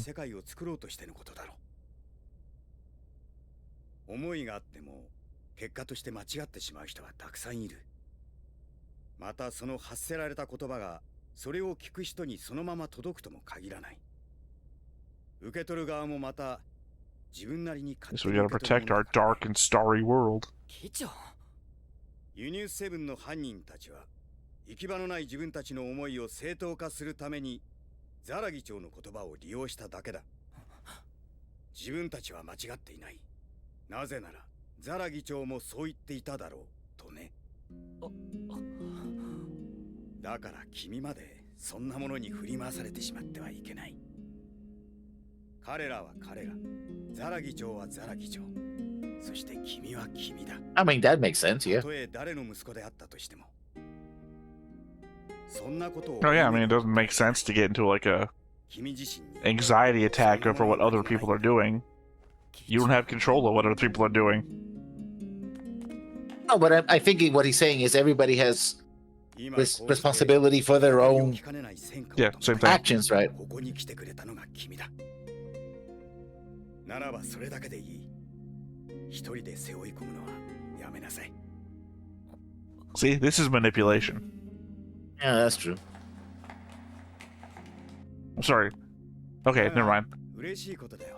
思いがあっても結果として間違ってしまう人はたくさんいる。またその発せられた言葉がそれを聞く人にそのまま届くとも限らない。受け取る側もまた自分なりに So we gotta protect our dark and starry world. 議長。ユニウスセブンの犯人たちは行き場のない自分たちの思いを正当化するためにザラ議長の言葉を利用しただけだ。自分たちは間違っていない。なぜならザラ議長もそう言っていただろうとね。だから君までそんなものに振り回されてしまってはいけない。彼らは彼ら、ザラ議長はザラ議長、そして君は君だ。I mean, that makes sense, yeah. たとえ誰の息子であったとしても。そんなことを。Oh yeah, I mean, it doesn't make sense to get into like a anxiety attack over what other people are doing. You don't have control of what other people are doing. No, but I think what he's saying is everybody has responsibility for their own Yeah, same thing. actions, right? ここに来てくれたのが君だ。ならばそれだけでいい。一人で背負い込むのはやめなさい。See, this is manipulation. Yeah, that's true. I'm sorry. Okay, never mind. 嬉しいことだよ。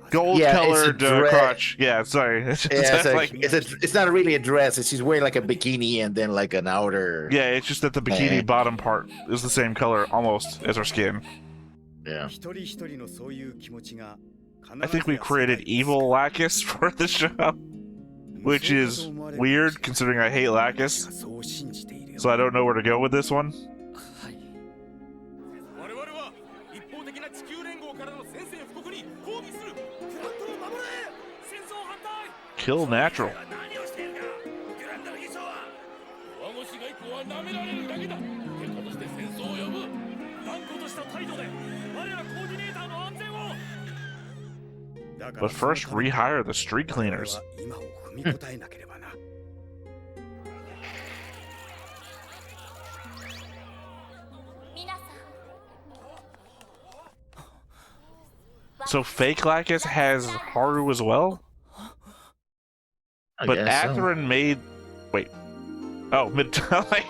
Gold-colored Yeah, it's a dress. crotch. Yeah, sorry. It's just Yeah, it's, like, it's not really a dress. She's wearing like a bikini and then like an outer. yeah, it's just that the bikini bottom part is the same color almost as her skin. Yeah. 一人一人のそういう気持ちが I think we created evil Lacus for the show, which is weird considering I hate Lacus. So I don't know where to go with this one. Kill natural. But first, rehire the street cleaners. So fake Lacus has Haru as well? But Athrun made... Wait. Oh, like,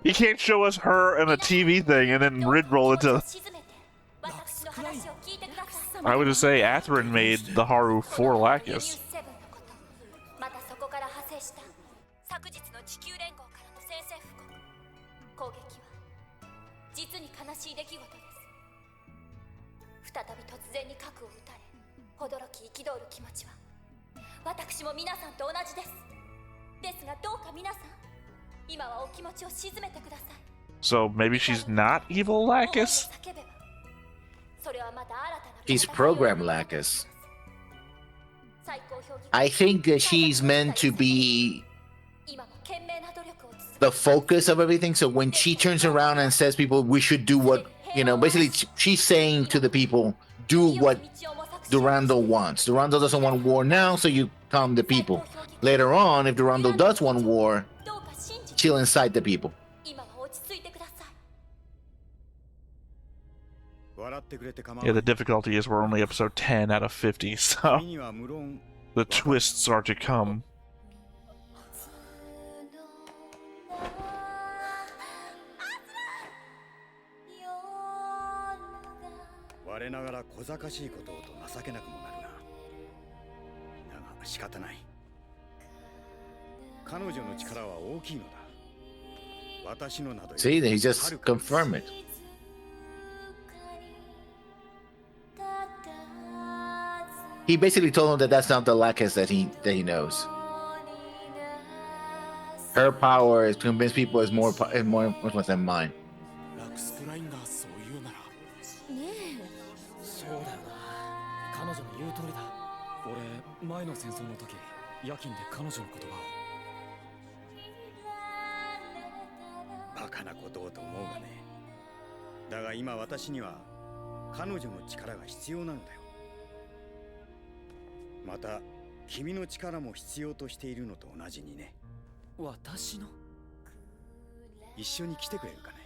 he can't show us her and a TV thing and then Ridroll into... I would just say Athrun made the Haru for Lacus. So maybe she's not evil Lacus? She's programmed Lacus. I think that she's meant to be the focus of everything. So when she turns around and says people, we should do what, you know, basically she's saying to the people, do what Durando wants. Durando doesn't want war now, so you calm the people. Later on, if Durando does want war, she'll incite the people. Yeah, the difficulty is we're only episode 10 out of 50, so the twists are to come. See, he just confirmed it. He basically told him that that's not the Lacus that he knows. her power is to convince people is more influence than mine. ラクスプラインがそう言うなら。ねえ。そうだよな。彼女の言う通りだ。俺、前の戦争の時、夜勤で彼女の言葉を。バカなことをと思うがね。だが今私には彼女の力が必要なのだよ。また君の力も必要としているのと同じにね。私の？一緒に来てくれるかね。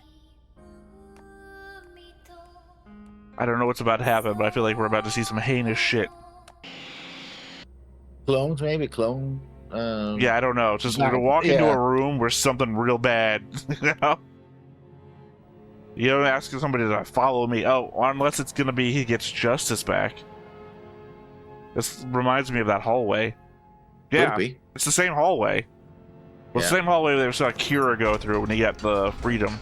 I don't know what's about to happen, but I feel like we're about to see some heinous shit. Clones, maybe clone. Yeah, I don't know. Just we're gonna walk into a room where something real bad. You know? You don't ask somebody to follow me. Oh, unless it's gonna be he gets justice back. This reminds me of that hallway. Yeah, it's the same hallway. Well, the same hallway they saw Kira go through when he got the freedom.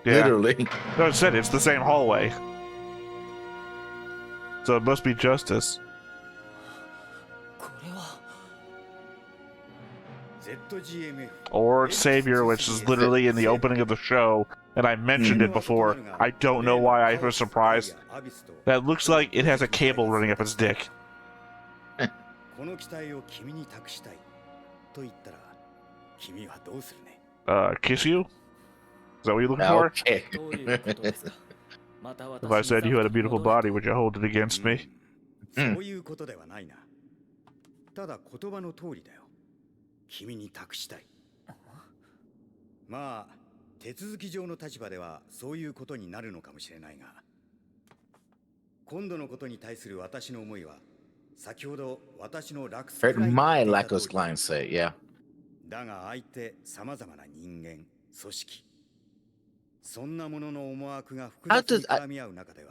Yeah. Literally. No, I said it's the same hallway. So it must be justice. Or Savior, which is literally in the opening of the show, and I mentioned it before. I don't know why I was surprised. That looks like it has a cable running up its dick. Kiss you? Is that what you're looking for? Okay. If I said you had a beautiful body, would you hold it against me? そういうことではないな。ただ言葉の通りだよ。君に託したい。まあ、手続き上の立場ではそういうことになるのかもしれないが、今度のことに対する私の思いは、先ほど私のラクス Heard my Lacos client say, yeah. だが相手様々な人間、組織、そんなものの思惑が複雑に絡み合う中では、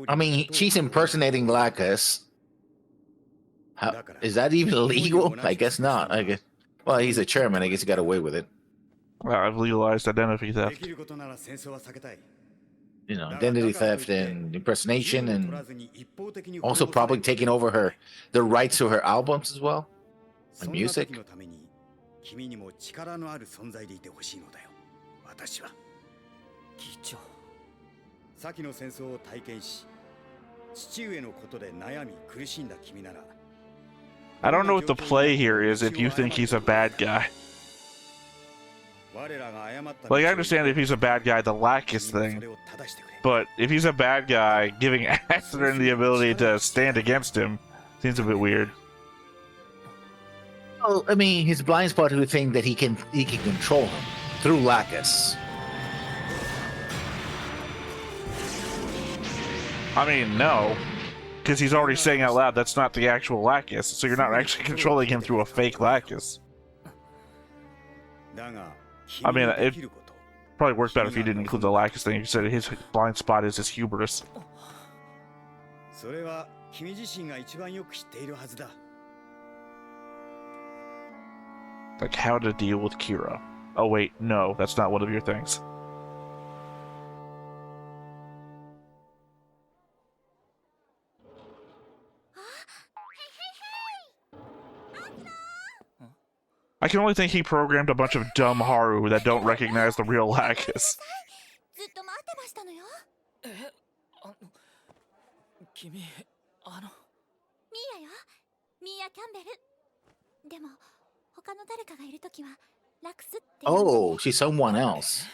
I mean, she's impersonating Lacus. How, is that even legal? I guess not. I guess. Well, he's a chairman. I guess he got away with it. Well, I've legalized identity theft. You know, identity theft and impersonation, and also probably taking over the rights to her albums as well, and music. 君にも力のある存在でいてほしいのだよ。私は。議長。先の戦争を体験し、父上のことで悩み苦しんだ君なら。I don't know what the play here is if you think he's a bad guy. Like, I understand if he's a bad guy, the Lacus thing. But if he's a bad guy, giving Accident the ability to stand against him seems a bit weird. Oh, I mean, his blind spot who think that he can control him through Lacus. I mean, no. Because he's already saying out loud that's not the actual Lacus, so you're not actually controlling him through a fake Lacus. I mean, it probably worked better if you didn't include the Lacus thing. You said his blind spot is his hubris. Like how to deal with Kira. Oh wait, no, that's not one of your things. I can only think he programmed a bunch of dumb Haru that don't recognize the real Lacus. Oh, she's someone else.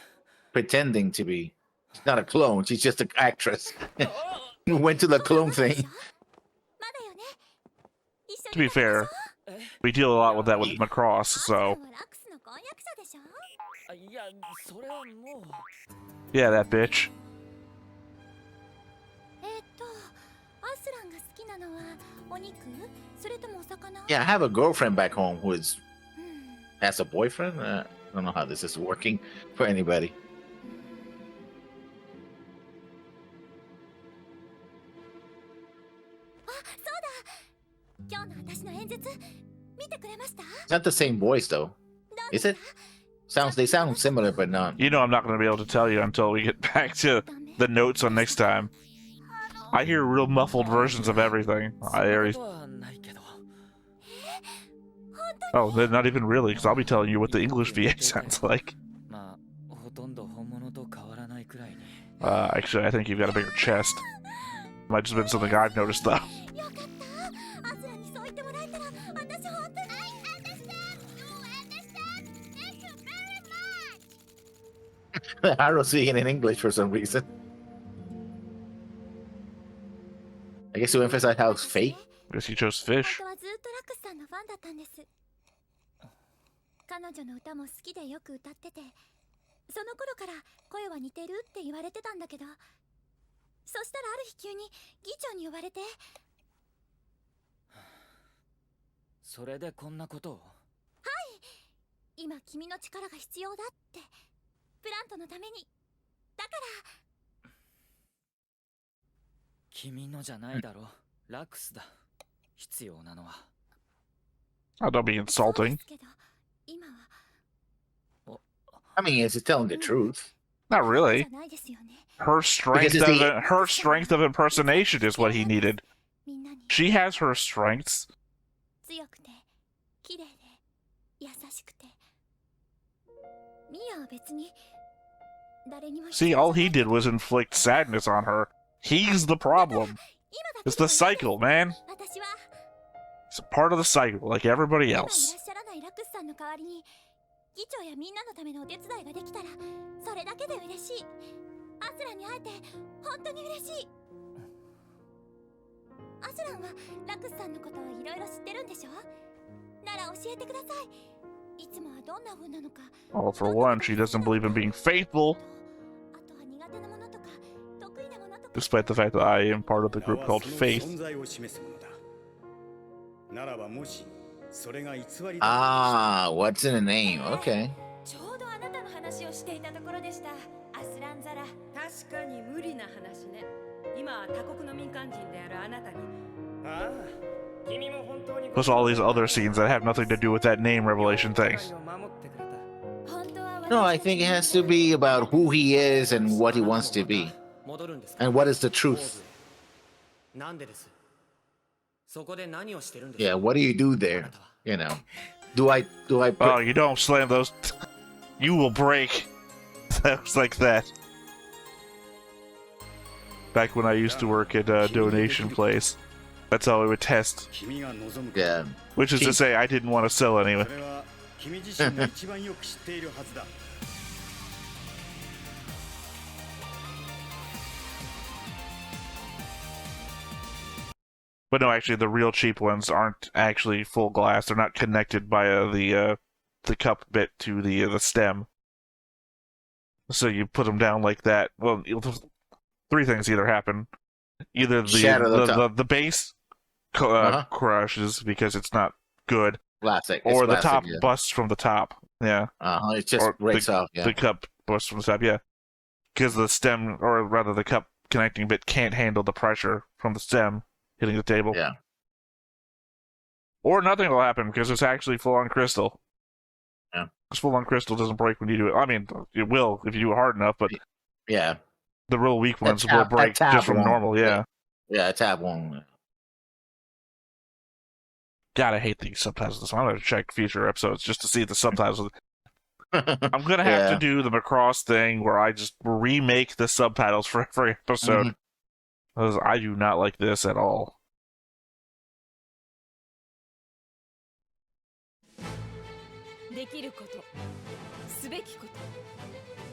Pretending to be. She's not a clone, she's just an actress. Went to the clone thing. To be fair, we deal a lot with that with Macross, so... Yeah, that bitch. Yeah, I have a girlfriend back home who has a boyfriend. I don't know how this is working for anybody. It's not the same voice though, is it? They sound similar, but not. You know I'm not going to be able to tell you until we get back to the notes on next time. I hear real muffled versions of everything. Oh, they're not even really, because I'll be telling you what the English VA sounds like. Actually, I think you've got a bigger chest. Might just been something I've noticed, though. I don't see it in English for some reason. I guess to emphasize how it's fake. I guess you chose fish. 彼女の歌も好きでよく歌ってて、その頃から声は似てるって言われてたんだけど、そしたらある日急に議長に呼ばれて。それでこんなことを？はい、今君の力が必要だって、プラントのために。だから。君のじゃないだろ、ラックスだ。必要なのは。Oh, don't be insulting. I mean, is it telling the truth? Not really. Her strength of impersonation is what he needed. She has her strengths. See, all he did was inflict sadness on her. He's the problem. It's the cycle, man. It's a part of the cycle, like everybody else. 議長やみんなのためのお手伝いができたら、それだけで嬉しい。アスランに会えて本当に嬉しい。アスランはラクスさんのことをいろいろ知ってるんでしょ？なら教えてください。いつもはどんな風なのか。Well, for one, she doesn't believe in being faithful. Despite the fact that I am part of the group called Faith. Ah, what's in the name? Okay. ちょうどあなたの話をしていたところでした。アスランザラ。確かに無理な話ね。今他国の民間人であるあなたに。ああ、君も本当に。Plus all these other scenes that have nothing to do with that name revelation thing. No, I think it has to be about who he is and what he wants to be. And what is the truth? Yeah, what do you do there? You know, do I put... Oh, you don't slam those. You will break. That was like that. Back when I used to work at a donation place, that's how we would test. Yeah. Which is to say, I didn't want to sell anyway. But no, actually, the real cheap ones aren't actually full glass. They're not connected by the cup bit to the stem. So you put them down like that. Well, three things either happen: either the base crushes because it's not good, plastic, or the plastic, top yeah. busts from the top. Yeah. It just breaks off. Yeah. The cup busts from the top. Yeah, because the stem, or rather the cup connecting bit, can't handle the pressure from the stem hitting the table. Yeah. Or nothing will happen because it's actually full-on crystal. Yeah. Because full-on crystal doesn't break when you do it. I mean, it will if you do it hard enough, but yeah, the real weak ones will break just from normal. Yeah. Yeah, a tab won't. God, I hate these subtitles. I'm going to check future episodes just to see the subtitles. I'm going to have to do the Macross thing where I just remake the subtitles for every episode. Mm-hmm. Because I do not like this at all.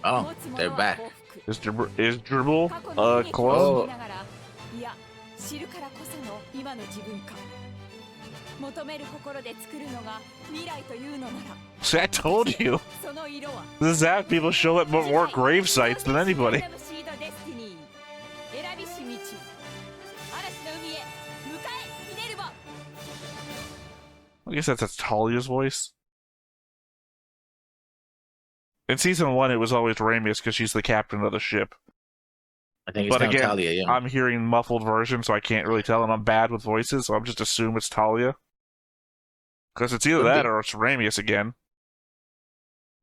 Oh, they're back. Is Dribble clone? See, I told you. The Zaft people show up more grave sites than anybody. I guess that's Talia's voice. In season 1, it was always Ramius because she's the captain of the ship. I think it's now again, Talia, yeah. I'm hearing muffled version, so I can't really tell, and I'm bad with voices, so I'm just assume it's Talia. Because it's either that or it's Ramius again.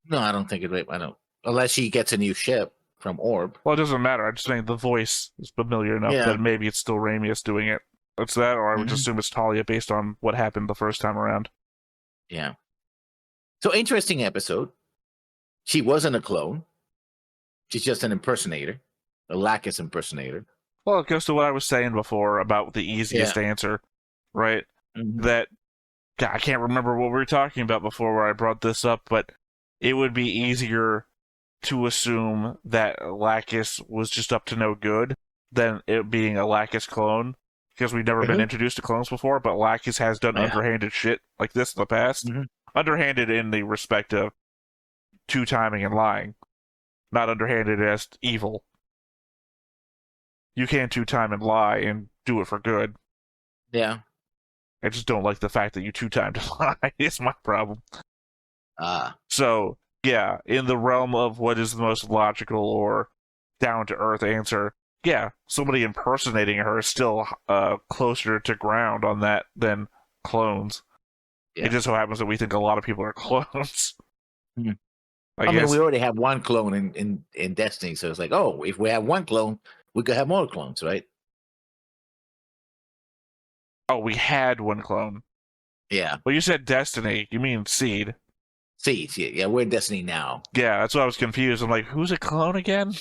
No, I don't think it. I don't. Unless she gets a new ship. from Orb. Well, it doesn't matter. I'm just saying the voice is familiar enough that maybe it's still Ramius doing it. It's that, or I would just assume it's Talia based on what happened the first time around. Yeah. So interesting episode. She wasn't a clone. She's just an impersonator, a Lacus impersonator. Well, it goes to what I was saying before about the easiest answer, right? That, God, I can't remember what we were talking about before where I brought this up, but it would be easier to assume that Lacus was just up to no good than it being a Lacus clone, because we've never been introduced to clones before, but Lacus has done underhanded shit like this in the past. Underhanded in the respect of two-timing and lying, not underhanded as evil. You can two-time and lie and do it for good. Yeah. I just don't like the fact that you two-timed and lie. It's my problem. So, yeah, in the realm of what is the most logical or down-to-earth answer, yeah, somebody impersonating her is still closer to ground on that than clones. It just so happens that we think a lot of people are clones. I mean, we already have one clone in Destiny, so it's like, oh, if we have one clone, we could have more clones, right? Oh, we had one clone. Yeah. Well, you said Destiny. You mean Seed. Seed, yeah. We're in Destiny now. Yeah, that's why I was confused. I'm like, who's a clone again?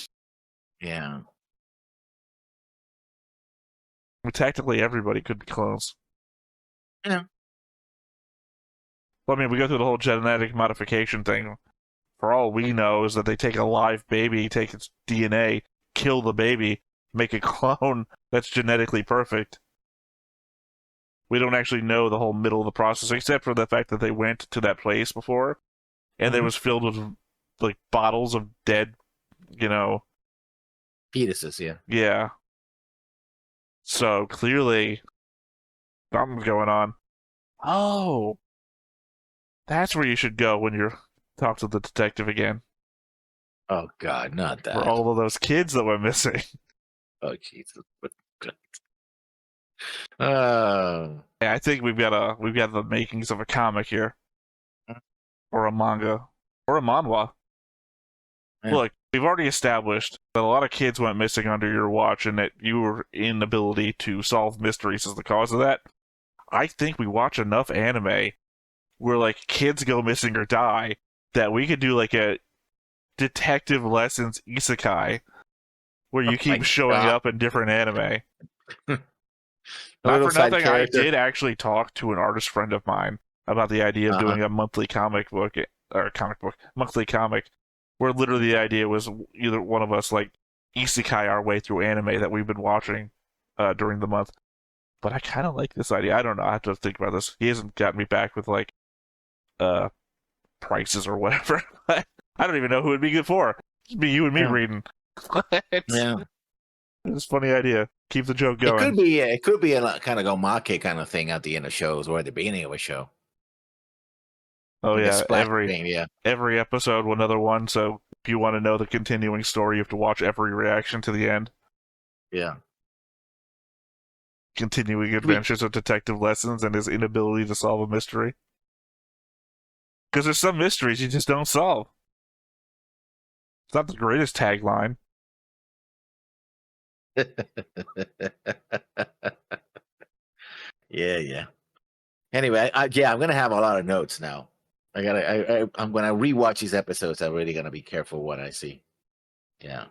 Yeah. Well, technically, everybody could be clones. Yeah. Well, I mean, we go through the whole genetic modification thing. For all we know is that they take a live baby, take its DNA, kill the baby, make a clone that's genetically perfect. We don't actually know the whole middle of the process, except for the fact that they went to that place before, and it was filled with, like, bottles of dead, fetuses, yeah. Yeah. So, clearly, something's going on. Oh! That's where you should go when you talk to the detective again. Oh, God, not that. For all of those kids that went missing. Oh, Jesus. Yeah, I think we've got the makings of a comic here, or a manga, or a manhwa. Yeah. Look, we've already established that a lot of kids went missing under your watch, and that your inability to solve mysteries is the cause of that. I think we watch enough anime where, like, kids go missing or die that we could do, like, a detective lessons isekai where you keep showing up in different anime. Not for nothing, I did actually talk to an artist friend of mine about the idea of doing a monthly monthly comic, where literally the idea was either one of us, like, isekai our way through anime that we've been watching during the month. But I kind of like this idea. I don't know. I have to think about this. He hasn't gotten me back with, like, prices or whatever. I don't even know who it'd be good for. It'd be you and me reading. Yeah. It's a funny idea. Keep the joke going. It could be a kind of gomake kind of thing at the end of shows or at the beginning of a show. Oh, like yeah. Every episode, another one. So if you want to know the continuing story, you have to watch every reaction to the end. Yeah. Continuing adventures of Detective Lessons and his inability to solve a mystery. Because there's some mysteries you just don't solve. It's not the greatest tagline. Yeah. Anyway, I'm gonna have a lot of notes now. I'm gonna rewatch these episodes. I'm really gonna be careful what I see. Yeah,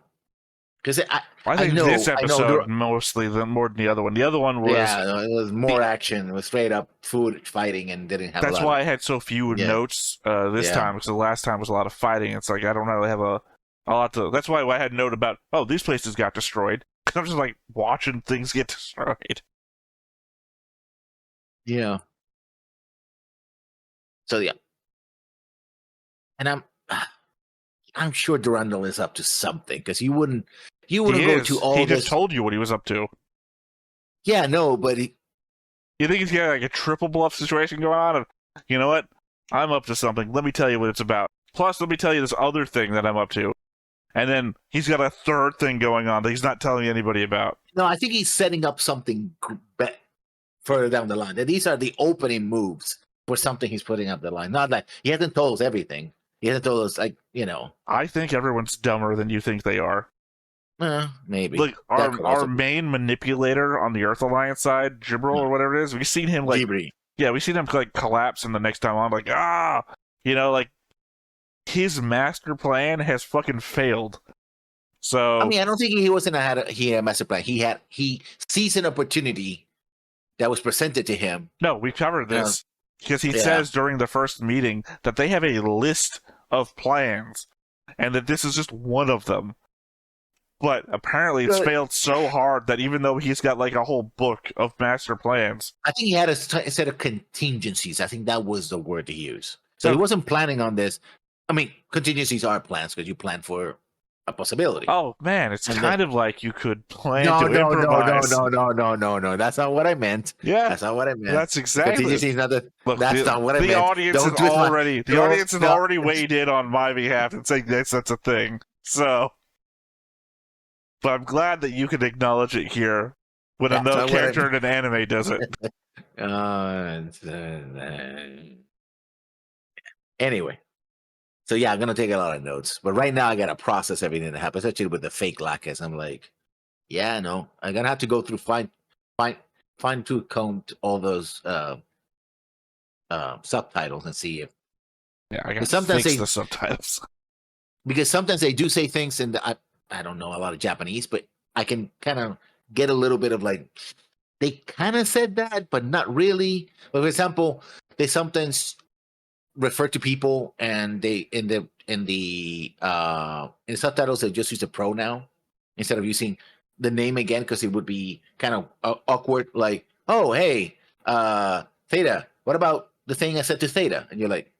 because I think this episode mostly more than the other one. The other one was it was more action. It was straight up food fighting and didn't have. That's why I had so few notes this time, because the last time was a lot of fighting. It's like I don't really have a lot to. That's why I had a note about these places got destroyed. I'm just like watching things get destroyed. Yeah. So yeah, and I'm sure Durandal is up to something, because you wouldn't go to all. He this... just told you what he was up to. Yeah, no, but you think he's got like a triple bluff situation going on? You know what? I'm up to something. Let me tell you what it's about. Plus, let me tell you this other thing that I'm up to. And then he's got a third thing going on that he's not telling anybody about. No, I think he's setting up something further down the line. That these are the opening moves for something he's putting up the line. Not that he hasn't told us everything. He hasn't told us, like, you know. I think everyone's dumber than you think they are. Maybe. Like our main manipulator on the Earth Alliance side, Gibril or whatever it is, we've seen him like Gibri. Yeah, we seen him like collapse, and the next time on, like you know, like his master plan has fucking failed. So I mean, I don't think he had a master plan. He sees an opportunity that was presented to him. No, we covered this because he says during the first meeting that they have a list of plans, and that this is just one of them. But apparently it's failed so hard that even though he's got like a whole book of master plans, I think he had a set of contingencies. I think that was the word to use. So he wasn't planning on this. I mean, contingencies are plans because you plan for a possibility. Oh man, it's kind of like you could plan to improvise. No. That's not what I meant. Yeah, that's not what I meant. That's exactly. Contingencies not the, Look, that's not what I meant. The audience has already weighed in on my behalf and saying that's a thing. So. But I'm glad that you can acknowledge it here when another character in an anime does it. Anyway, so yeah, I'm gonna take a lot of notes, but right now I gotta process everything that happened, especially with the fake Lacus. I'm like, yeah, no, I'm gonna have to go through fine tooth comb all those subtitles and see if I gotta fix the subtitles because sometimes they do say things and I don't know a lot of Japanese, but I can kind of get a little bit of like, they kind of said that, but not really. But for example, they sometimes refer to people and they in the subtitles they just use a pronoun instead of using the name again because it would be kind of awkward. Like, oh hey, Theta, what about the thing I said to Theta? And you're like,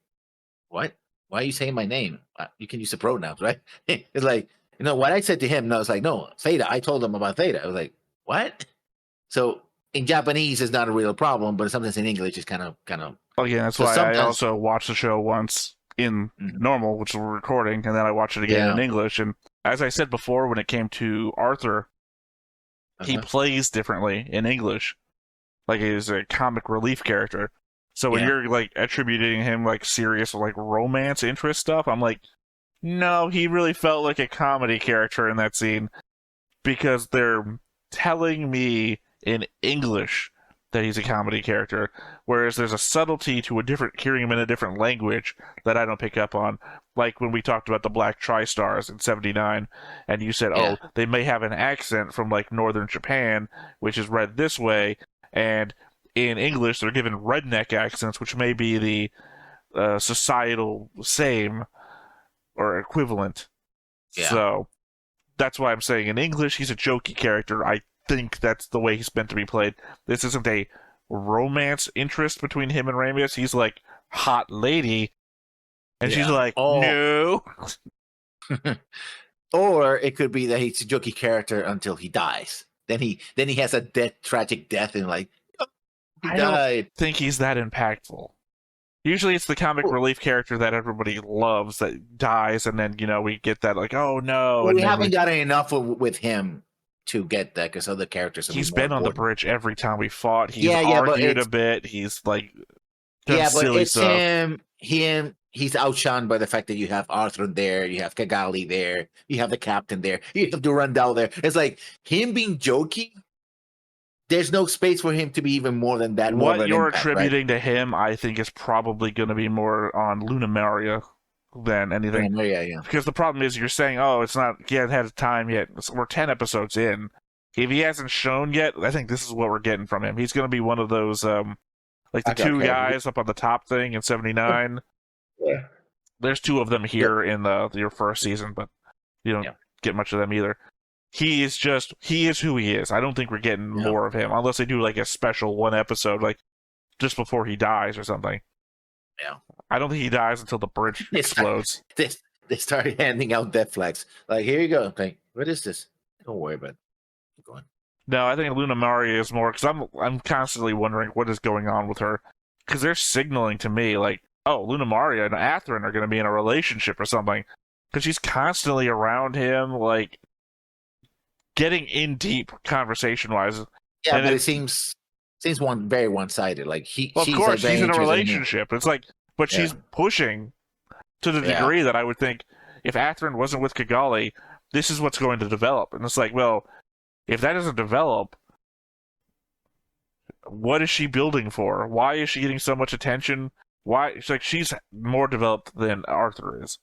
what? Why are you saying my name? You can use the pronouns, right? It's like. You know, what I said to him, no, it's like, no, Theta. I told him about Theta. I was like, what? So in Japanese, it's not a real problem, but sometimes in English, it's kind of. Well, yeah, that's why I also watched the show once in normal, which we're recording, and then I watched it again in English. And as I said before, when it came to Arthur, he plays differently in English. Like he's a comic relief character. So when you're like attributing him like serious like romance interest stuff, I'm like, no, he really felt like a comedy character in that scene because they're telling me in English that he's a comedy character, whereas there's a subtlety to hearing him in a different language that I don't pick up on. Like when we talked about the Black Tri-Stars in '79, and you said, oh, they may have an accent from like northern Japan, which is read this way, and in English they're given redneck accents, which may be the societal same or equivalent. Yeah. So that's why I'm saying in English he's a jokey character. I think that's the way he's meant to be played. This isn't a romance interest between him and Ramius. He's like hot lady, and she's like, no. Or it could be that he's a jokey character until he dies. Then he has a tragic death, and like he died. Don't think he's that impactful. Usually it's the comic relief character that everybody loves that dies, and then, you know, we get that, like, oh no. Well, we haven't gotten enough with him to get that, because other characters he's been on the bridge every time we fought. He's argued a bit. He's, like, done silly stuff. He's outshone by the fact that you have Arthur there, you have Kigali there, you have the captain there, you have Durandal there. It's like, him being jokey, there's no space for him to be even more than that. What you're attributing to him, I think, is probably going to be more on Luna Maria than anything. Yeah. Because the problem is you're saying, oh, it's not, he hasn't had time yet. We're 10 episodes in. If he hasn't shown yet, I think this is what we're getting from him. He's going to be one of those, like the two guys up on the top thing in 79. Yeah. There's two of them here in your first season, but you don't get much of them either. He is who he is. I don't think we're getting more of him unless they do like a special one episode, like just before he dies or something. Yeah. I don't think he dies until the bridge explodes. They started handing out death flags. Like, here you go. Okay, what is this? Don't worry about it. Keep going. No, I think Luna Maria is more, because I'm constantly wondering what is going on with her. Because they're signaling to me, like, oh, Luna Maria and Athrun are going to be in a relationship or something. Because she's constantly around him, like, getting in deep conversation-wise. Yeah, but it seems very one-sided. Like, of course, he's in a relationship. It's like, but she's pushing to the degree that I would think if Athrun wasn't with Kigali, this is what's going to develop. And it's like, well, if that doesn't develop, what is she building for? Why is she getting so much attention? Why? It's like she's more developed than Arthur is.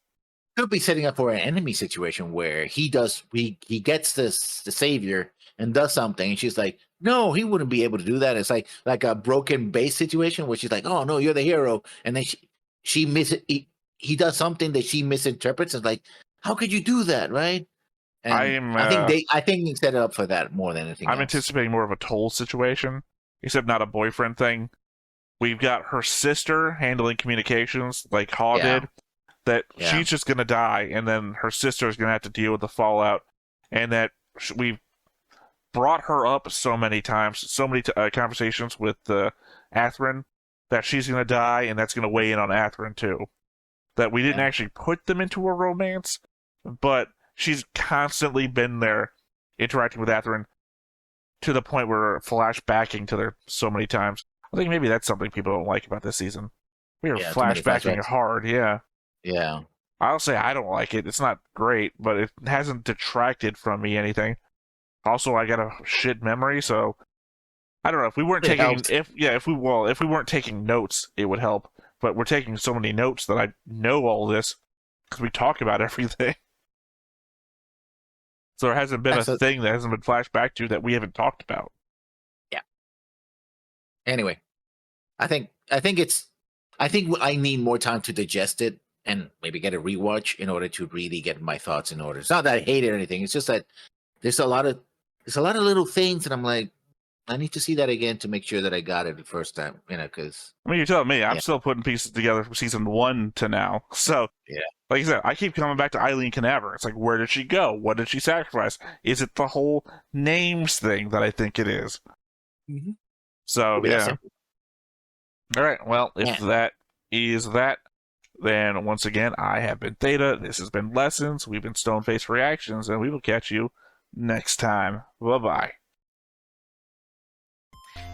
Could be setting up for an enemy situation where he gets the savior and does something, and she's like, no, he wouldn't be able to do that. It's like a broken base situation where she's like, oh no, you're the hero, and then he does something that she misinterprets. It's like, how could you do that, right? And I think they set it up for that more than anything. I'm anticipating more of a toll situation, except not a boyfriend thing. We've got her sister handling communications like Haw did. That she's just going to die, and then her sister is going to have to deal with the fallout, and that we've brought her up so many times, so many conversations with Athrun, that she's going to die, and that's going to weigh in on Athrun too. That we didn't actually put them into a romance, but she's constantly been there interacting with Athrun to the point where we're flashbacking to her so many times. I think maybe that's something people don't like about this season. We are flashbacking hard, Yeah. I'll say I don't like it. It's not great, but it hasn't detracted from me anything. Also, I got a shit memory, so I don't know if we weren't if we weren't taking notes, it would help. But we're taking so many notes that I know all this because we talk about everything. So there hasn't been a thing that hasn't been flashed back to that we haven't talked about. Yeah. Anyway, I think I need more time to digest it and maybe get a rewatch in order to really get my thoughts in order. It's not that I hate it or anything. It's just that there's a lot of little things that I'm like, I need to see that again to make sure that I got it the first time, because... I mean, you're telling me, I'm still putting pieces together from season 1 to now. So, like I said, I keep coming back to Eileen Canaver. It's like, where did she go? What did she sacrifice? Is it the whole names thing that I think it is? Mm-hmm. So, All right, well, if that is that, then once again, I have been Theta, this has been Lessons, we've been Stoneface Reactions, and we will catch you next time. Bye-bye.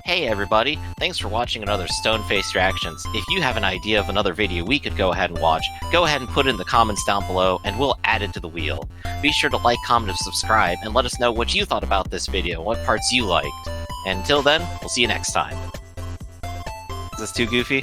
Hey everybody, thanks for watching another Stoneface Reactions. If you have an idea of another video we could go ahead and watch, go ahead and put it in the comments down below and we'll add it to the wheel. Be sure to like, comment, and subscribe, and let us know what you thought about this video and what parts you liked. And until then, we'll see you next time. Is this too goofy?